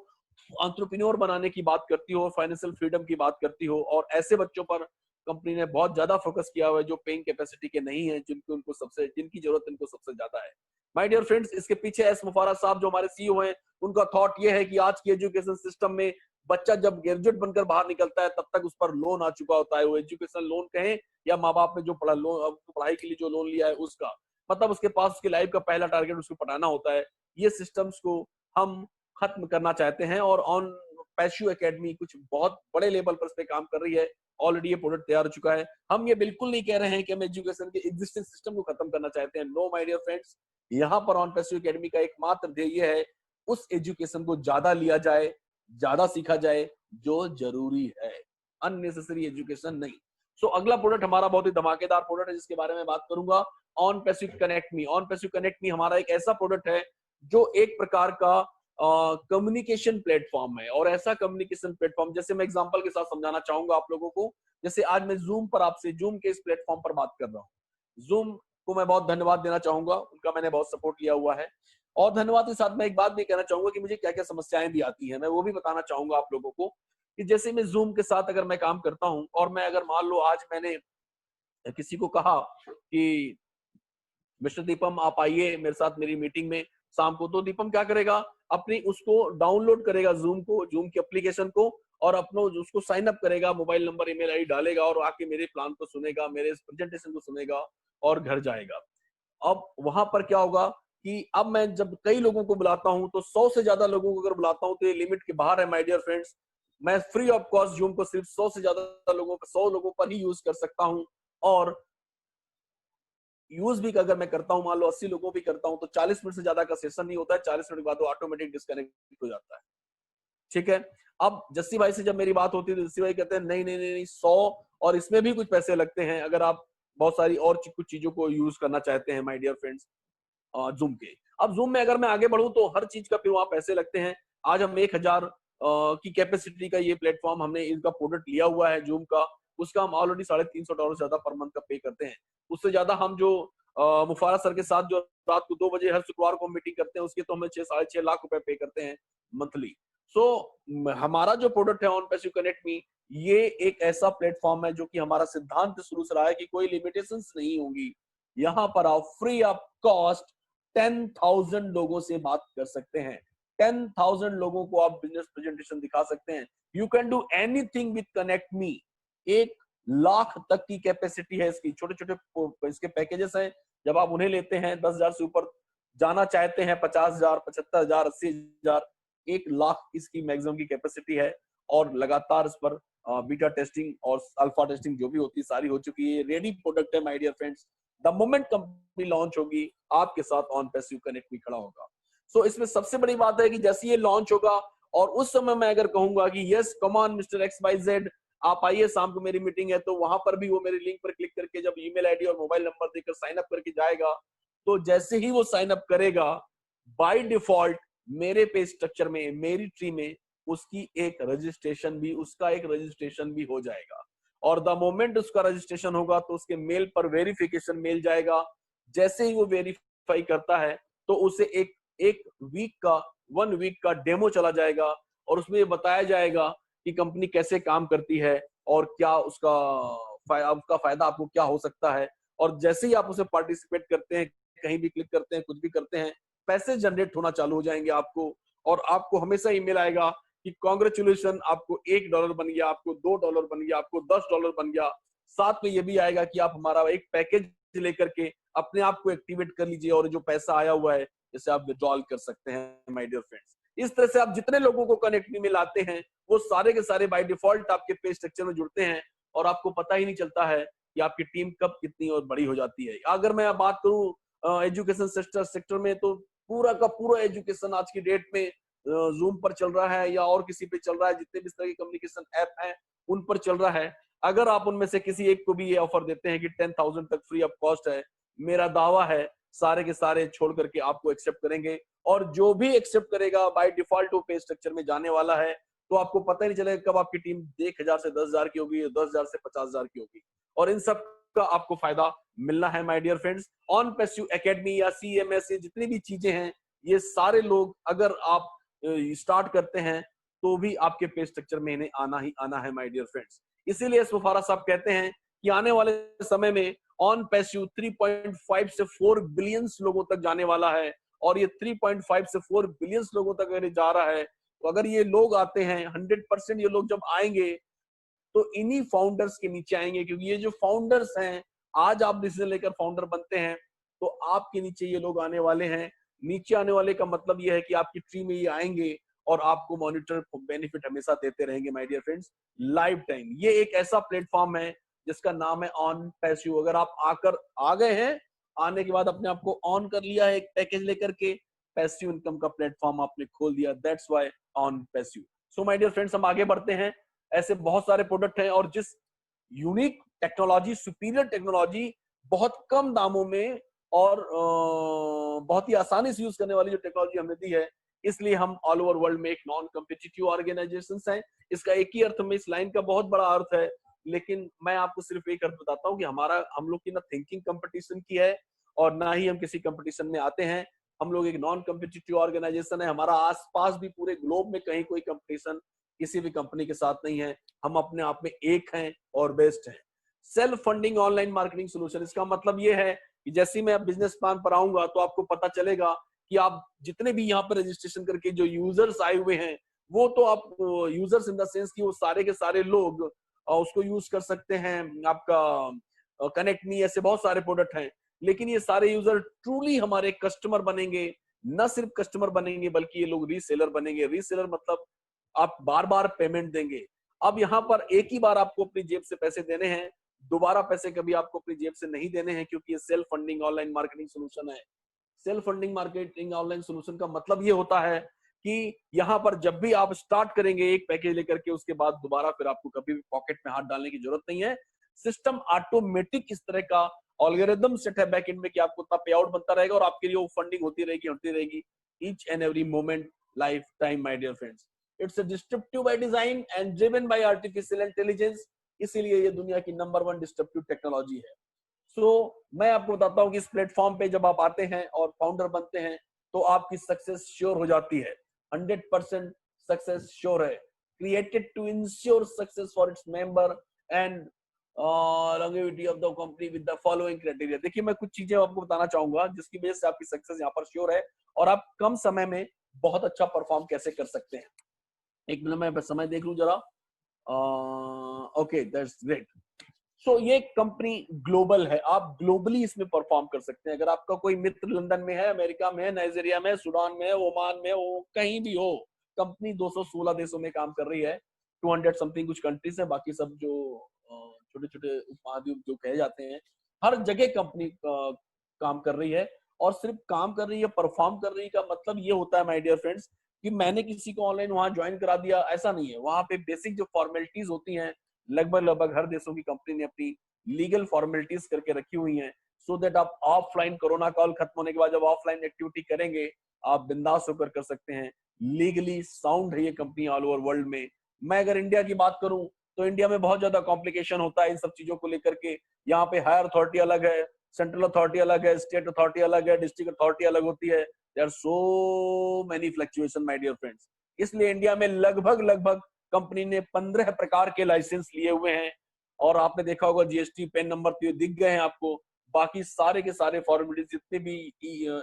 Speaker 1: एंटरप्रेन्योर बनाने की बात करती हो, फाइनेंशियल फ्रीडम की बात करती हो, और ऐसे बच्चों पर कंपनी ने बहुत ज्यादा फोकस किया हुआ है जो पेइंग कैपेसिटी के नहीं है, जिनकी जरूरत इनको सबसे ज्यादा है। माय डियर फ्रेंड्स, इसके पीछे एस मुफारा साहब जो हमारे सीईओ हैं, उनका थॉट ये है कि आज की एजुकेशन सिस्टम में बच्चा जब ग्रेजुएट बनकर बाहर निकलता है तब तक उस पर लोन आ चुका होता है, वो एजुकेशन लोन कहें या माँ बाप ने जो पढ़ाई के लिए जो लोन लिया है उसका, मतलब उसके पास उसकी लाइफ का पहला टारगेट उसको पढ़ाना होता है। ये सिस्टम्स को हम खत्म करना चाहते हैं, और ऑन पैशू एकेडमी कुछ बहुत बड़े लेवल पर इस पे काम कर रही है। ऑलरेडी ये प्रोडक्ट तैयार हो चुका है। हम ये बिल्कुल नहीं कह रहे हैं कि हम एजुकेशन के एग्जिस्टिंग सिस्टम को खत्म करना चाहते हैं। नो माय डियर फ्रेंड्स, यहाँ पर ऑन पैशू एकेडमी का एकमात्र ध्येय है उस एजुकेशन को ज्यादा लिया जाए, ज्यादा सीखा जाए जो जरूरी है, अननेसेसरी एजुकेशन नहीं। सो अगला प्रोडक्ट हमारा बहुत ही धमाकेदार प्रोडक्ट है जिसके बारे में बात करूंगा, on passive connect me. On passive connect me हमारा एक ऐसा प्रोडक्ट है जो एक प्रकार का कम्युनिकेशन प्लेटफॉर्म है, और ऐसा कम्युनिकेशन प्लेटफॉर्म, जैसे मैं एग्जांपल के साथ समझाना चाहूंगा आप लोगों को। जैसे आज मैं जूम पर आपसे जूम के इस प्लेटफॉर्म पर बात कर रहा हूँ, जूम को मैं बहुत धन्यवाद देना चाहूंगा, उनका मैंने बहुत सपोर्ट लिया हुआ है। और धन्यवाद के साथ मैं एक बात भी कहना चाहूंगा कि मुझे क्या क्या समस्याएं भी आती हैं, मैं वो भी बताना चाहूंगा आप लोगों को। कि जैसे मैं जूम के साथ अगर मैं काम करता हूं, और मैं अगर मान लो आज मैंने किसी को कहा कि मिस्टर दीपम आप आइए मेरे साथ मेरी मीटिंग में शाम को, तो दीपम क्या करेगा, अपनी उसको डाउनलोड करेगा जूम को, जूम की एप्लीकेशन को, और अपना उसको साइन अप करेगा, मोबाइल नंबर ईमेल आईडी डालेगा, और आके मेरे प्लान को सुनेगा, मेरे प्रेजेंटेशन को सुनेगा और घर जाएगा। अब वहां पर क्या होगा कि अब मैं जब कई लोगों को बुलाता हूं तो 100 से ज्यादा लोगों को अगर बुलाता हूं तो ये लिमिट के बाहर है माय डियर फ्रेंड्स। मैं फ्री ऑफ कॉस्ट जूम को सिर्फ 100 से ज्यादा लोगों पर 100 लोगों पर ही यूज कर सकता हूं, और यूज भी अगर मैं करता हूं, मान लो 80 लोगों भी करता हूं, तो 40 मिनट से ज्यादा का सेशन नहीं होता है, 40 मिनट के बाद वो ऑटोमेटिक डिस्कनेक्ट हो जाता है। ठीक है। अब जस्सी भाई से जब मेरी बात होती है तो जस्सी भाई कहते हैं नहीं नहीं नहीं नहीं 100 और इसमें भी कुछ पैसे लगते हैं अगर आप बहुत सारी और कुछ चीजों को यूज करना चाहते हैं माय डियर फ्रेंड्स जूम के। अब जूम में अगर मैं आगे बढ़ूं तो हर चीज का फिर वहां पैसे लगते हैं। आज हम 1000 की कैपेसिटी का ये प्लेटफॉर्म हमने इनका प्रोडक्ट लिया हुआ है जूम का, उसका हम ऑलरेडी $350 ज्यादा पर मंथ का पे करते हैं। उससे ज्यादा हम जो मुफारा सर के साथ जो रात को 2 बजे हर शुक्रवार को मीटिंग करते हैं उसके तो हमें 6-6.5 लाख रुपए पे करते हैं मंथली। सो हमारा जो प्रोडक्ट है ऑन पैसिव कनेक्ट मी, ये एक ऐसा प्लेटफॉर्म है जो कि हमारा सिद्धांत शुरू से रहा है कि कोई लिमिटेशंस नहीं होंगी। यहाँ पर आप फ्री ऑफ कॉस्ट 10,000 लोगों से बात कर सकते हैं। 10,000 लोगों को आप बिजनेस प्रेजेंटेशन दिखा सकते हैं। You can do anything with connect me. 1 lakh तक की कैपेसिटी है इसकी। छोटे छोटे इसके पैकेजेस हैं, जब आप उन्हें लेते हैं 10,000 से ऊपर जाना चाहते हैं, 50,000, 75,000, 80,000, 1 लाख इसकी मैक्सिमम की कैपेसिटी है। और लगातार इस पर बीटा टेस्टिंग और अल्फा टेस्टिंग जो भी होती है सारी हो चुकी है। रेडी प्रोडक्ट है my dear friends. The moment company launch होगी आपके साथ ऑन पैसिव कनेक्ट भी खड़ा होगा। सो इसमें सबसे बड़ी बात है कि जैसे ये लॉन्च होगा और उस समय मैं अगर कहूंगा कि yes come on mister XYZ आप आइए शाम को मेरी मीटिंग है, तो वहां पर भी वो मेरे लिंक पर क्लिक करके जब ईमेल आईडी और मोबाइल नंबर देकर साइन अप करके जाएगा, तो जैसे ही वो साइन अप करेगा बाय डिफॉल्ट मेरे पे स्ट्रक्चर में, मेरी ट्री में उसका एक रजिस्ट्रेशन भी हो जाएगा। और द मोमेंट उसका रजिस्ट्रेशन होगा तो उसके मेल पर वेरिफिकेशन मेल जाएगा। जैसे ही वो वेरीफाई करता है तो उसे एक वन वीक का डेमो चला जाएगा, और उसमें ये बताया जाएगा कि कंपनी कैसे काम करती है और क्या उसका फायदा आपको क्या हो सकता है। और जैसे ही आप उसे पार्टिसिपेट करते हैं, कहीं भी क्लिक करते हैं, कुछ भी करते हैं, पैसे जनरेट होना चालू हो जाएंगे आपको। और आपको हमेशा ईमेल आएगा कि कॉन्ग्रेचुलेशन, आपको $1 बन गया, आपको $2 बन गया, आपको $10 बन गया। साथ में ये भी आएगा कि आप हमारा एक पैकेज लेकर के अपने आप को एक्टिवेट कर लीजिए, और जो पैसा आया हुआ है जैसे आप विड्रॉल कर सकते हैं माय डियर फ्रेंड्स। इस तरह से आप जितने लोगों को कनेक्ट में लाते हैं वो सारे के सारे बाय डिफॉल्ट आपके पे स्ट्रक्चर में जुड़ते हैं, और आपको पता ही नहीं चलता है कि आपकी टीम कब कितनी और बड़ी हो जाती है। अगर मैं बात करूं एजुकेशन सेक्टर में, तो पूरा का पूरा एजुकेशन आज की डेट में जूम पर चल रहा है या और किसी पे चल रहा है। जितने भी इस तरह के कम्युनिकेशन ऐप हैं उन पर चल रहा है। अगर आप उनमें से किसी एक को भी ये ऑफर देते हैं कि 10,000 तक फ्री ऑफ कॉस्ट है, मेरा दावा है सारे के सारे छोड़ करके आपको एक्सेप्ट करेंगे, और जो भी एक्सेप्ट करेगा बाय डिफॉल्ट वो पे स्ट्रक्चर में जाने वाला है। तो आपको पता ही नहीं चलेगा कब आपकी टीम 1,000 से 10,000 की होगी, 10,000 से 50,000 की होगी, और इन सब का आपको फायदा मिलना है my dear friends. OnPassive academy या CMS, ये जितनी भी चीजें हैं, ये सारे लोग अगर आप स्टार्ट करते हैं तो भी आपके पे स्ट्रक्चर में इन्हें आना ही आना है माय डियर फ्रेंड्स। इसीलिए एस मुफारा साहब कहते हैं कि आने वाले समय में ऑन पैसिव 3.5 से 4 बिलियंस लोगों तक जाने वाला है, और ये 3.5 से 4 बिलियंस लोगों तक अगर जा रहा है, तो अगर ये लोग आते हैं 100% ये लोग जब आएंगे तो इन्हीं फाउंडर्स के नीचे आएंगे, क्योंकि ये जो फाउंडर्स हैं, आज आप डिसीजन लेकर फाउंडर बनते हैं तो आपके नीचे ये लोग आने वाले हैं। नीचे आने वाले का मतलब ये है कि आपकी ट्री में ये आएंगे और आपको मॉनिटर बेनिफिट हमेशा देते रहेंगे my dear friends, lifetime. ये एक ऐसा प्लेटफॉर्म है जिसका नाम है ऑन पैसिव। अगर आप आकर आ गए हैं, आने के बाद अपने आप को ऑन कर लिया है एक पैकेज लेकर के, पैसिव इनकम का प्लेटफॉर्म आपने खोल दिया, that's why OnPassive. So my dear friends, हम आगे बढ़ते हैं। ऐसे बहुत सारे प्रोडक्ट हैं, और जिस यूनिक टेक्नोलॉजी, सुपीरियर टेक्नोलॉजी, बहुत कम दामों में और बहुत ही आसानी से यूज करने वाली जो टेक्नोलॉजी हमने दी है, इसलिए हम ऑल ओवर वर्ल्ड में एक नॉन कॉम्पिटिटिव ऑर्गेनाइजेशन हैं। इसका एक ही अर्थ में, इस लाइन का बहुत बड़ा अर्थ है, लेकिन मैं आपको सिर्फ एक अर्थ बताता हूँ कि हम लोग की ना थिंकिंग कंपटीशन की है और ना ही हम किसी कंपटीशन में आते हैं। हम लोग एक नॉन कॉम्पिटिटिव ऑर्गेनाइजेशन है। हमारा आसपास भी पूरे ग्लोब में कहीं कोई कंपटीशन किसी भी कंपनी के साथ नहीं है। हम अपने आप में एक हैं और बेस्ट हैं। Self funding online marketing solution, इसका मतलब ये है कि जैसे ही मैं बिजनेस प्लान पर आऊंगा तो आपको पता चलेगा कि आप जितने भी यहाँ पर रजिस्ट्रेशन करके जो यूजर्स आए हुए हैं, वो तो आप यूजर्स इन द सेंस कि वो सारे के सारे लोग उसको यूज कर सकते हैं। आपका कनेक्ट मी, ऐसे बहुत सारे प्रोडक्ट हैं, लेकिन ये सारे यूजर ट्रूली हमारे कस्टमर बनेंगे। न सिर्फ कस्टमर बनेंगे बल्कि ये लोग रीसेलर बनेंगे। रीसेलर मतलब आप बार बार पेमेंट देंगे। अब यहाँ पर एक ही बार आपको अपनी जेब से पैसे देने हैं, दोबारा पैसे कभी आपको अपनी जेब से नहीं देने हैं, क्योंकि ये self funding online marketing solution है। Self funding marketing online solution का मतलब ये होता है कि यहाँ पर जब भी आप स्टार्ट करेंगे एक पैकेज लेकर के, उसके बाद दोबारा फिर आपको कभी भी पॉकेट में हाथ डालने की जरूरत नहीं है। सिस्टम ऑटोमेटिक इस तरह का ऑल्गोरिदम सेट है बैक एंड में कि आपको उतना पे आउट बनता रहेगा और आपके लिए वो फंडिंग होती रहेगी each and every moment, lifetime my dear friends. It's disruptive by design and driven by artificial intelligence, इसीलिए ये दुनिया की नंबर 1 डिस्ट्रप्टिव टेक्नोलॉजी है। मैं आपको बताता हूँ कि इस प्लेटफॉर्म पे जब आप आते हैं और फाउंडर बनते हैं तो आपकी सक्सेस श्योर हो जाती है। 100% सक्सेस श्योर है। Created to ensure success for its member and longevity of the company with the following criteria। देखिए, मैं कुछ चीजें आपको बताना चाहूंगा जिसकी वजह से आपकी सक्सेस यहाँ पर श्योर है और आप कम समय में बहुत अच्छा परफॉर्म कैसे कर सकते हैं। एक मिनट में समय देख लूं जरा। Okay, that's great. सो ये कंपनी ग्लोबल है, आप ग्लोबली इसमें परफॉर्म कर सकते हैं। अगर आपका कोई मित्र लंदन में है, अमेरिका में है, नाइजीरिया में, सूडान में, ओमान में, वो कहीं भी हो, कंपनी 216 देशों में काम कर रही है। 200 समथिंग कुछ कंट्रीज है, बाकी सब जो छोटे छोटे उपमहाद्वीप जो कहे जाते हैं, हर जगह कंपनी काम कर रही है। और सिर्फ काम कर रही है, परफॉर्म कर रही है का मतलब ये होता है माय डियर फ्रेंड्स कि मैंने किसी को ऑनलाइन वहां ज्वाइन करा दिया, ऐसा नहीं है। वहां पे बेसिक जो फॉर्मेलिटीज होती हैं, लगभग हर देशों की कंपनी ने अपनी लीगल फॉर्मेलिटीज करके रखी हुई हैं, सो दैट आप ऑफलाइन, कोरोना काल खत्म होने के बाद जब ऑफलाइन एक्टिविटी करेंगे, आप बिंदास होकर कर सकते हैं। लीगली साउंड है ये कंपनी ऑल ओवर वर्ल्ड में। मैं अगर इंडिया की बात करूं तो इंडिया में बहुत ज्यादा कॉम्प्लिकेशन होता है इन सब चीजों को लेकर के। यहाँ पे हायर अथॉरिटी अलग है, सेंट्रल अथॉरिटी अलग है, स्टेट अथॉरिटी अलग है, डिस्ट्रिक्ट अथॉरिटी अलग होती है। There are so many fluctuation my dear friends. इसलिए इंडिया में लगभग कंपनी ने 15 प्रकार के लाइसेंस लिए हुए हैं। और आपने देखा होगा जीएसटी पेन नंबर तो ये दिख गए हैं आपको। बाकी सारे के सारे फॉर्मेलिटीज जितने भी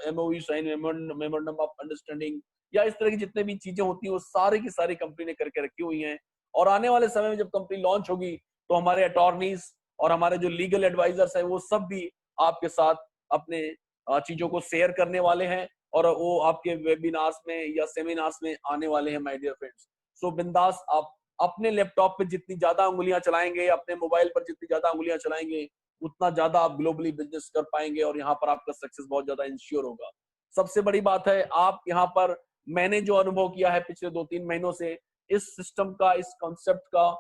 Speaker 1: MOU sign, memorandum of understanding या इस तरह की जितने भी चीजें होती हैं, वो सारे की सारी कंपनी ने करके रखी हुई हैं। और आने वाले समय में जब कंपनी लॉन्च होगी तो हमारे अटॉर्नीज और हमारे जो लीगल एडवाइजर्स हैं, वो सब भी आपके साथ अपने चीजों को शेयर करने वाले हैं और वो आपके वेबिनार्स में या सेमिनार्स में आने वाले हैं माय डियर फ्रेंड्स। सो बिंदास आप अपने लैपटॉप पे जितनी ज्यादा उंगलियां चलाएंगे, अपने मोबाइल पर जितनी ज्यादा उंगलियां चलाएंगे, उतना ज्यादा आप ग्लोबली बिजनेस कर पाएंगे और यहाँ पर आपका सक्सेस बहुत ज्यादा इंश्योर होगा। सबसे बड़ी बात है, आप यहाँ पर, मैंने जो अनुभव किया है पिछले 2-3 महीनों से, इस सिस्टम का, इस कॉन्सेप्ट का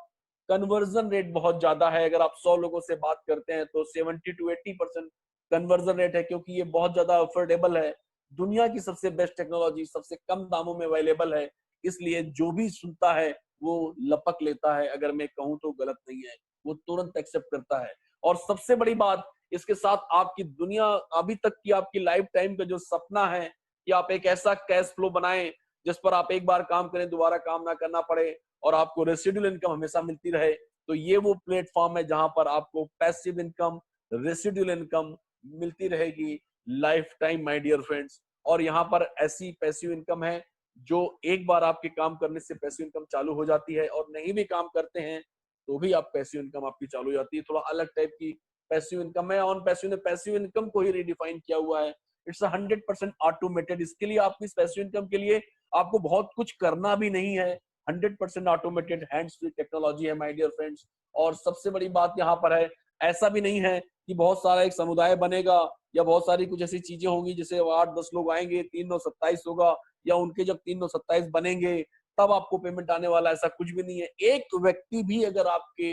Speaker 1: कन्वर्जन रेट बहुत ज्यादा है। अगर आप 100 लोगों से बात करते हैं तो 70 to 80% कन्वर्जन रेट है, क्योंकि ये बहुत ज्यादा अफोर्डेबल है, दुनिया की सबसे बेस्ट टेक्नोलॉजी सबसे कम दामों में अवेलेबल है, इसलिए जो भी सुनता है वो लपक लेता है, अगर मैं कहूँ तो गलत नहीं है, वो तुरंत एक्सेप्ट करता है। और सबसे बड़ी बात इसके साथ, आपकी दुनिया अभी तक की आपकी लाइफ टाइम का जो सपना है कि आप एक ऐसा कैश फ्लो बनाएं जिस पर आप एक बार काम करें दोबारा काम ना करना पड़े और आपको रेसिडुअल इनकम हमेशा मिलती रहे, तो ये वो प्लेटफॉर्म है जहां पर आपको पैसिव इनकम, रेसिडुअल इनकम मिलती रहेगी lifetime my dear friends. और यहाँ पर ऐसी पैसिव इनकम है जो एक बार आपके काम करने से पैसिव इनकम चालू हो जाती है, और नहीं भी काम करते हैं तो भी आप पैसिव इनकम आपकी चालू हो जाती है। थोड़ा अलग टाइप की पैसिव इनकम है। ऑन पैसिव ने पैसिव इनकम को ही रिडिफाइन किया हुआ है, इट्स 100% ऑटोमेटेड। इसके लिए आपकी पैसिव इनकम के लिए आपको बहुत कुछ करना भी नहीं है, 100% ऑटोमेटेड हैंड्स फ्री टेक्नोलॉजी है माय डियर फ्रेंड्स। और सबसे बड़ी बात यहाँ पर है, ऐसा भी नहीं है कि बहुत सारा एक समुदाय बनेगा या बहुत सारी कुछ ऐसी चीजें होंगी जिसे 8-10 लोग आएंगे 3/9/27 होगा, या उनके जब 3/9/27 बनेंगे तब आपको पेमेंट आने वाला, ऐसा कुछ भी नहीं है। एक व्यक्ति भी अगर आपके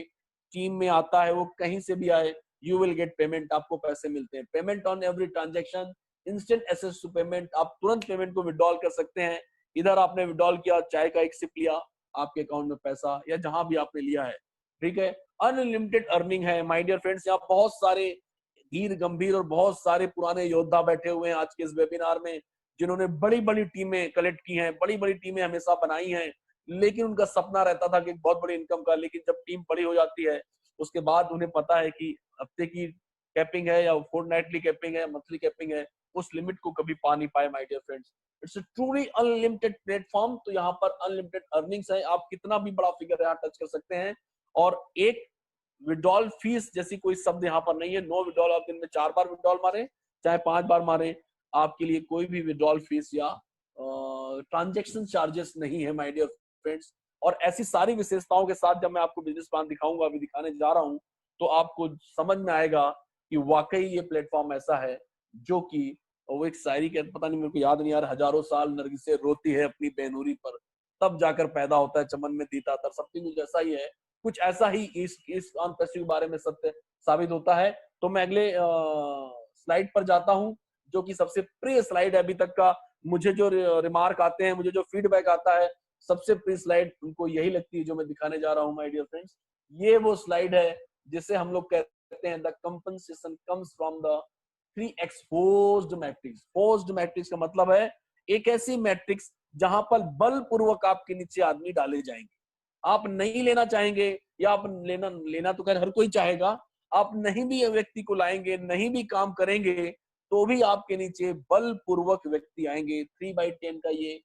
Speaker 1: टीम में आता है, वो कहीं से भी आए, यू विल गेट पेमेंट, आपको पैसे मिलते हैं। Payment on every transaction, instant access to payment, आप तुरंत पेमेंट को विड्रॉल कर सकते हैं। इधर आपने विड्रॉल किया, चाय का एक सिप लिया, आपके अकाउंट में पैसा, या जहां भी आपने लिया है, ठीक है। अनलिमिटेड अर्निंग है माय डियर फ्रेंड्स। यहाँ बहुत सारे धीर गंभीर और बहुत सारे पुराने योद्धा बैठे हुए हैं आज के इस वेबिनार में, जिन्होंने बड़ी बड़ी टीमें कलेक्ट की हैं, बड़ी बड़ी टीमें हमेशा बनाई हैं, लेकिन उनका सपना रहता था कि एक बहुत बड़ी इनकम का, लेकिन जब टीम बड़ी हो जाती है उसके बाद उन्हें पता है कि हफ्ते की कैपिंग है या फोर्टनाइटली कैपिंग है, मंथली कैपिंग है, उस लिमिट को कभी पा नहीं पाए my dear friends. It's truly unlimited platform. तो यहाँ पर अनलिमिटेड अर्निंग्स है, आप कितना भी बड़ा फिगर यहाँ टच कर सकते हैं। और एक विड्रॉल फीस जैसी कोई शब्द यहाँ पर नहीं है। नो विड्रॉल, आप दिन में 4 बार विड्रॉल मारे चाहे 5 बार मारे, आपके लिए कोई भी विड्रॉल फीस या ट्रांजेक्शन चार्जेस नहीं है माय डियर फ्रेंड्स। और ऐसी सारी विशेषताओं के साथ जब मैं आपको बिजनेस प्लान दिखाऊंगा, अभी दिखाने जा रहा हूं, तो आपको समझ में आएगा कि वाकई ये प्लेटफॉर्म ऐसा है जो कि, वो एक शायरी के, पता नहीं मेरे को याद नहीं यार, हजारों साल नरगिसे रोती है अपनी बेनूरी पर, तब जाकर पैदा होता है चमन में दीता तर। समथिंग कुछ ऐसा ही है, कुछ ऐसा ही इस अनपेसिव के बारे में सत्य साबित होता है। तो मैं अगले स्लाइड पर जाता हूं, जो कि सबसे प्रिय स्लाइड है अभी तक का। मुझे जो रिमार्क आते हैं, मुझे जो फीडबैक आता है, सबसे प्रिय स्लाइड उनको यही लगती है जो मैं दिखाने जा रहा हूं माय डियर फ्रेंड्स। ये वो स्लाइड है जिसे हम लोग कहते हैं the compensation comes from the 3x forced matrix. Forced matrix का मतलब है एक ऐसी मैट्रिक्स जहां पर बलपूर्वक आपके नीचे आदमी डाले जाएंगे। आप नहीं लेना चाहेंगे, या आप लेना लेना तो खैर हर कोई चाहेगा, आप नहीं भी व्यक्ति को लाएंगे, नहीं भी काम करेंगे, तो भी आपके नीचे बलपूर्वक व्यक्ति आएंगे। 3/10 का ये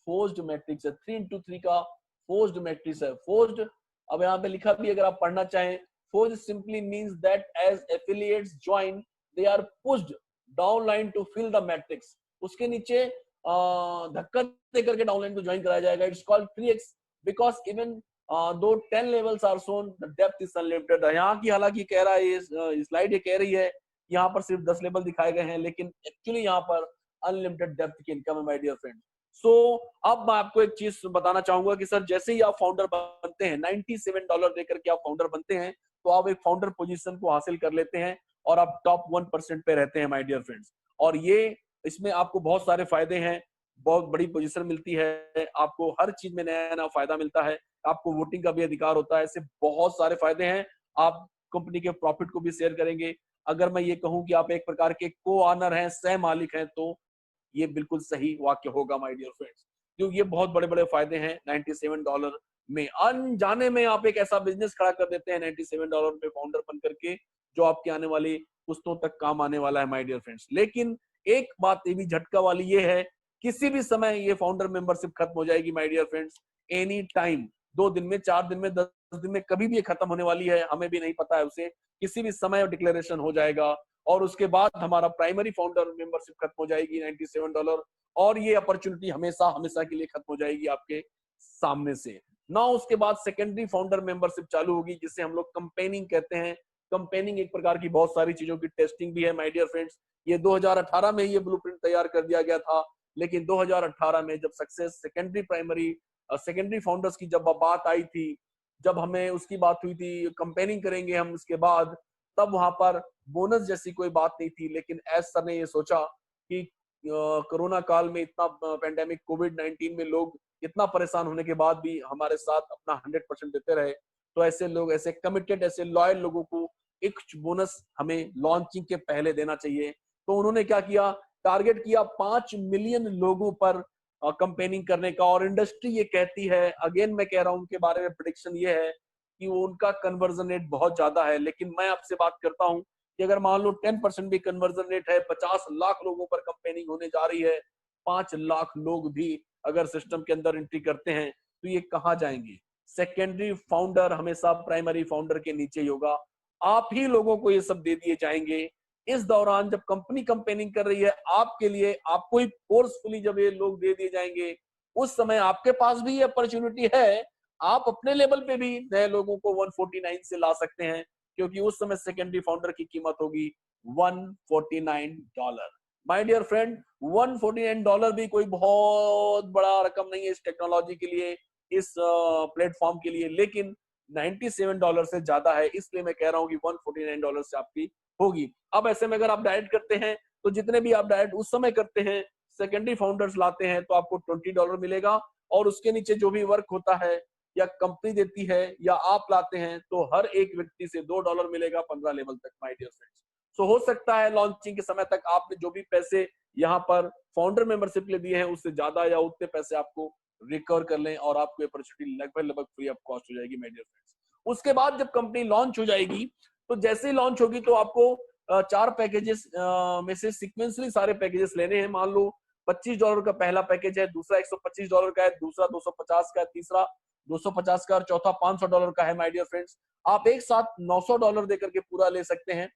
Speaker 1: फोर्स्ड मैट्रिक्स है, 3x3 का फोर्स्ड मैट्रिक्स है। फोर्स्ड, अब यहाँ पे लिखा भी अगर आप पढ़ना चाहें, forced simply means that as affiliates join they are pushed downline to fill the matrix. उसके नीचे धक्का देकर के डाउन लाइन को ज्वाइन कराया जाएगा। It's called 3x because even though 10 levels are shown the depth is unlimited. यहाँ की हालांकि कह रहा है ये स्लाइड, ये कह रही है यहाँ पर सिर्फ 10 लेवल दिखाए गए हैं, लेकिन एक्चुअली यहाँ पर अनलिमिटेड डेप्थ की इनकम है माय डियर फ्रेंड। सो अब मैं आपको एक चीज बताना चाहूंगा कि सर जैसे ही आप फाउंडर बनते हैं, $97 देकर के आप फाउंडर बनते हैं, तो आप एक फाउंडर पोजीशन को हासिल कर लेते हैं और आप टॉप 1% पे रहते हैं माय डियर फ्रेंड्स। और ये इसमें आपको बहुत सारे फायदे हैं, बहुत बड़ी पोजीशन मिलती है, आपको हर चीज में नया नया फायदा मिलता है, आपको वोटिंग का भी अधिकार होता है, ऐसे बहुत सारे फायदे हैं। आप कंपनी के प्रॉफिट को भी शेयर करेंगे। अगर मैं ये कहूं कि आप एक प्रकार के को ऑनर हैं, सह मालिक हैं, तो ये बिल्कुल सही वाक्य होगा माय डियर फ्रेंड्स, क्योंकि ये बहुत बड़े बड़े फायदे हैं। $97 में अनजाने में आप एक ऐसा बिजनेस खड़ा कर देते हैं $97 में फाउंडर बन करके, जो आपके आने वाली पुश्तों तक काम आने वाला है माय डियर फ्रेंड्स। लेकिन एक बात ये भी झटका वाली ये है, किसी भी समय ये फाउंडर मेंबरशिप खत्म हो जाएगी my dear friends, any time, 2 दिन में, 4 दिन में, 10 दिन में, कभी भी ये खत्म होने वाली है, हमें भी नहीं पता है उसे, किसी भी समय डिक्लेरेशन हो जाएगा। और उसके बाद हमारा प्राइमरी फाउंडर मेंबरशिप खत्म हो जाएगी $97, और ये अपॉर्चुनिटी हमेशा हमेशा के लिए खत्म हो जाएगी आपके सामने से ना। उसके बाद सेकेंडरी फाउंडर मेंबरशिप चालू होगी, जिसे हम लोग कंपेनिंग कहते हैं। कंपेनिंग एक प्रकार की बहुत सारी चीजों की टेस्टिंग भी है माय डियर फ्रेंड्स। ये 2018 में ये ब्लूप्रिंट तैयार कर दिया गया था, लेकिन 2018 में जब success secondary primary secondary founders की जब बात आई थी, जब हमें उसकी बात हुई थी कंपेनिंग करेंगे हम इसके बाद, तब वहां पर बोनस जैसी कोई बात नहीं थी, लेकिन एस सर ने ये सोचा कि कोरोना काल में इतना पेंडेमिक कोविड-19 में लोग इतना परेशान होने के बाद भी हमारे साथ अपना 100% देते रहे, तो ऐसे लोग, ऐसे कमिटेड, ऐसे लॉयल लोगों को एक बोनस हमें लॉन्चिंग के पहले देना चाहिए। तो उन्होंने क्या किया, टारगेट किया 5 मिलियन लोगों पर कंपेनिंग करने का। और इंडस्ट्री ये कहती है, अगेन मैं कह रहा हूं उनके बारे में प्रेडिक्शन ये है कि वो उनका कन्वर्जन रेट बहुत ज्यादा है। लेकिन मैं आपसे बात करता हूं कि अगर मान लो 10% भी कन्वर्जन रेट है, 50 लाख लोगों पर कंपेनिंग होने जा रही है, 5 लाख लोग भी अगर सिस्टम के अंदर एंट्री करते हैं तो ये कहाँ जाएंगे? सेकेंडरी फाउंडर हमेशा प्राइमरी फाउंडर के नीचे ही होगा। आप ही लोगों को ये सब दे दिए जाएंगे। इस दौरान जब कंपनी कंपेनिंग कर रही है आपके लिए, आपको ही फोर्सफुली जब ये लोग दे दिए जाएंगे, उस समय आपके पास भी ये अपॉर्चुनिटी है, आप अपने लेवल पे भी नए लोगों को 149 से ला सकते हैं, क्योंकि उस समय सेकेंडरी फाउंडर की कीमत होगी $149। माय डियर फ्रेंड, $149 भी कोई बहुत बड़ा रकम नहीं है इस टेक्नोलॉजी के लिए, इस प्लेटफॉर्म के लिए, लेकिन $97 से ज्यादा है। इसलिए मैं कह रहा हूं कि $149 से आपकी होगी। अब ऐसे में अगर आप डायरेक्ट करते हैं तो जितने भी आप डायरेक्ट उस समय करते हैं, सेकेंडरी फाउंडर्स लाते हैं तो आपको $20 मिलेगा, और उसके नीचे जो भी वर्क होता है या कंपनी देती है या आप लाते हैं तो हर एक व्यक्ति से $2 मिलेगा 15 लेवल तक। माय डियर फ्रेंड्स, सो हो सकता है लॉन्चिंग के समय तक आपने जो भी पैसे यहाँ पर फाउंडर मेंबरशिप ले दिए हैं उससे ज्यादा या उतने पैसे आपको रिकवर कर लें और आपको अपॉर्चुनिटी लगभग फ्री ऑफ कॉस्ट हो जाएगी। माय डियर फ्रेंड्स, उसके बाद जब कंपनी लॉन्च हो जाएगी तो जैसे ही लॉन्च होगी तो आपको 4 पैकेजेस में से सिक्वेंसली सारे पैकेजेस लेने हैं। मान लो $25 का पहला पैकेज है, दूसरा $125 का है, दूसरा 250 का है, तीसरा 250 का और चौथा $500 का है। माय डियर फ्रेंड्स, आप एक साथ $900 देकर के पूरा ले सकते हैं,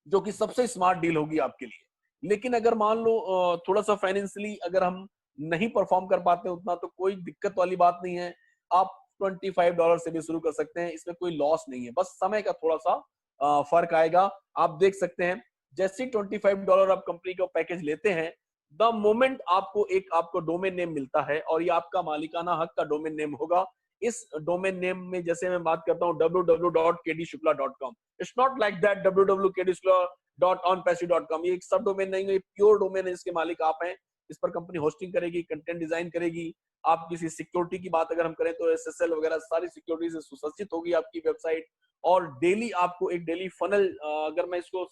Speaker 1: जो कि सबसे स्मार्ट डील होगी आपके लिए। लेकिन अगर मान लो थोड़ा सा फाइनेंशियली अगर हम नहीं परफॉर्म कर पाते उतना, तो कोई दिक्कत वाली बात नहीं है, आप $25 से भी शुरू कर सकते हैं, इसमें कोई लॉस नहीं है, बस समय का थोड़ा सा फर्क आएगा। आप देख सकते हैं जैसे ही $25 आप कंपनी का पैकेज लेते हैं, द मोमेंट आपको डोमेन नेम मिलता है और ये आपका मालिकाना हक का डोमेन नेम होगा। इस डोमेन नेम में जैसे मैं बात करता हूँ www.kdshukla.com, it's not like that www.kdshukla.onpassive.com, ये एक सब डोमेन नहीं है, प्योर डोमेन है, इसके मालिक आप हैं। इस पर कंपनी होस्टिंग करेगी, कंटेंट डिजाइन करेगी, आप किसी सिक्योरिटी की बात अगर हम करें तो एसएसएल वगैरह सारी सिक्योरिटी से सुसज्जित होगी आपकी वेबसाइट। और डेली आपको एक डेली फनल, अगर मैं इसको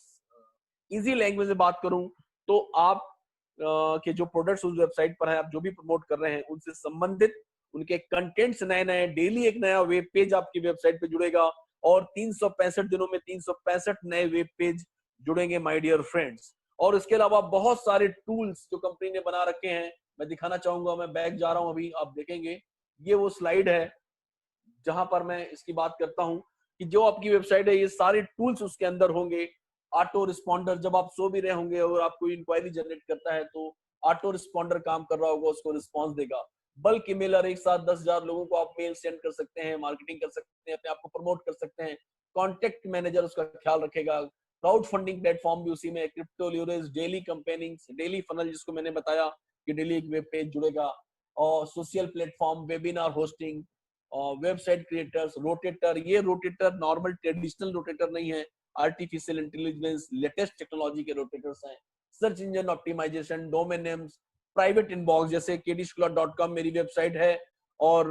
Speaker 1: इजी लैंग्वेज में बात करूं तो आप के जो प्रोडक्ट्स उस वेबसाइट पर है, आप जो भी प्रमोट कर रहे हैं उनसे संबंधित उनके कंटेंट्स नए नए, डेली एक नया वेब पेज आपकी वेबसाइट पे जुड़ेगा और 365 दिनों में 365 नए वेब पेज जुड़ेंगे माय डियर फ्रेंड्स। और इसके अलावा बहुत सारे टूल्स जो कंपनी ने बना रखे हैं, मैं दिखाना चाहूंगा, मैं बैक जा रहा हूं अभी, आप देखेंगे ये वो स्लाइड है जहां पर मैं इसकी बात करता हूं कि जो आपकी वेबसाइट है ये सारे टूल्स उसके अंदर होंगे। ऑटो रिस्पॉन्डर, जब आप सो भी रहे होंगे और आपको इंक्वायरी जनरेट करता है तो ऑटो रिस्पॉन्डर काम कर रहा होगा, उसको रिस्पॉन्स देगा। बल्क ईमेलर, एक साथ 10,000 लोगों को आप मेल सेंड कर सकते हैं, मार्केटिंग कर सकते हैं, अपने आप को प्रमोट कर सकते हैं। कॉन्टेक्ट मैनेजर उसका ख्याल रखेगा। क्राउड फंडिंग प्लेटफॉर्म भी उसी में, crypto leverage, daily campaigning, daily funnel जिसको मैंने बताया कि डेली एक वेब पेज जुड़ेगा, और social platform, webinar hosting, website creators, rotator. ये रोटेटर नॉर्मल ट्रेडिशनल रोटेटर नहीं है, आर्टिफिशियल इंटेलिजेंस लेटेस्ट टेक्नोलॉजी के रोटेटर्स हैं। Search engine optimization, domain names, private inbox, जैसे kdshukla.com मेरी वेबसाइट है और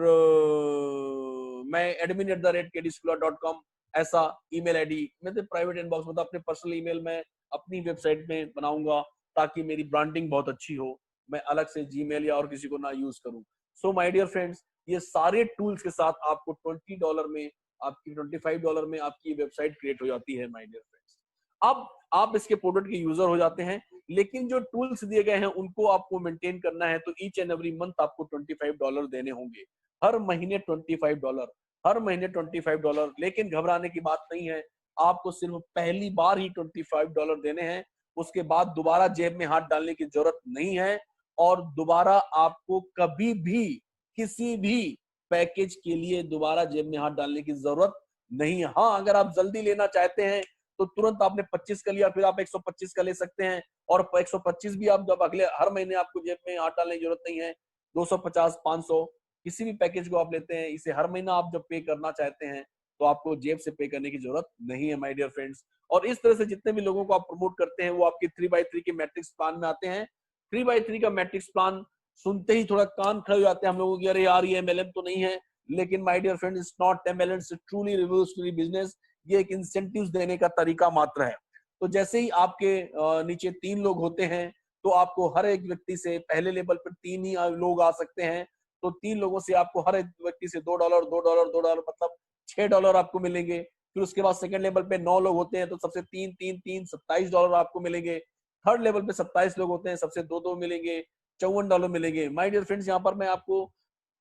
Speaker 1: मैं admin@kdshukla.com ऐसा ईमेल आईडी, मैं तो प्राइवेट इनबॉक्स मतलब अपने पर्सनल ईमेल में अपनी वेबसाइट में बनाऊंगा ताकि मेरी ब्रांडिंग बहुत अच्छी हो, मैं अलग से जीमेल या और किसी को ना यूज करूं। सो माय डियर फ्रेंड्स, ये सारे टूल्स के साथ आपको $20 में, आपकी $25 में आपकी वेबसाइट क्रिएट हो जाती है माय डियर फ्रेंड्स। अब आप इसके प्रोडक्ट के यूजर हो जाते हैं, लेकिन जो टूल्स दिए गए हैं उनको आपको मेंटेन करना है, तो ईच एंड एवरी मंथ आपको $25 देने होंगे। हर महीने $25, हर महीने $25। लेकिन घबराने की बात नहीं है, आपको सिर्फ पहली बार ही $25 देने हैं, उसके बाद दोबारा जेब में हाथ डालने की जरूरत नहीं है और दोबारा आपको कभी भी किसी भी पैकेज के लिए दोबारा जेब में हाथ डालने की जरूरत नहीं है। हाँ, अगर आप जल्दी लेना चाहते हैं तो तुरंत आपने 25 का लिया, फिर आप 125 का ले सकते हैं, और 125 भी आप जब अगले हर महीने आपको जेब में हाथ डालने की जरूरत नहीं है। 250, 500 किसी भी पैकेज को आप लेते हैं, इसे हर महीना आप जब पे करना चाहते हैं तो आपको जेब से पे करने की जरूरत नहीं है माय डियर फ्रेंड्स। और इस तरह से जितने भी लोगों को आप प्रमोट करते हैं वो आपके 3x3 के मैट्रिक्स प्लान में आते हैं। 3x3 का मैट्रिक्स प्लान सुनते ही थोड़ा कान खड़े हो जाते हैं हम लोगों की, अरे यार ये एमएलएम तो नहीं है। लेकिन my dear friends, it's not MLM, it's truly revolutionary business. ये एक इंसेंटिव्स देने का तरीका मात्र है। तो जैसे ही आपके नीचे 3 लोग होते हैं तो आपको हर एक व्यक्ति से पहले लेवल पर 3 ही लोग आ सकते हैं। तो 3 लोगों से आपको हर एक व्यक्ति से $2 $2 $2 मतलब $6 आपको मिलेंगे। फिर उसके बाद सेकंड लेवल पे 9 लोग होते हैं तो सबसे 3 3 3 $27 आपको मिलेंगे। थर्ड लेवल पे 27 लोग होते हैं, सबसे 2 2 मिलेंगे, $54 मिलेंगे। माय डियर फ्रेंड्स, यहाँ पर मैं आपको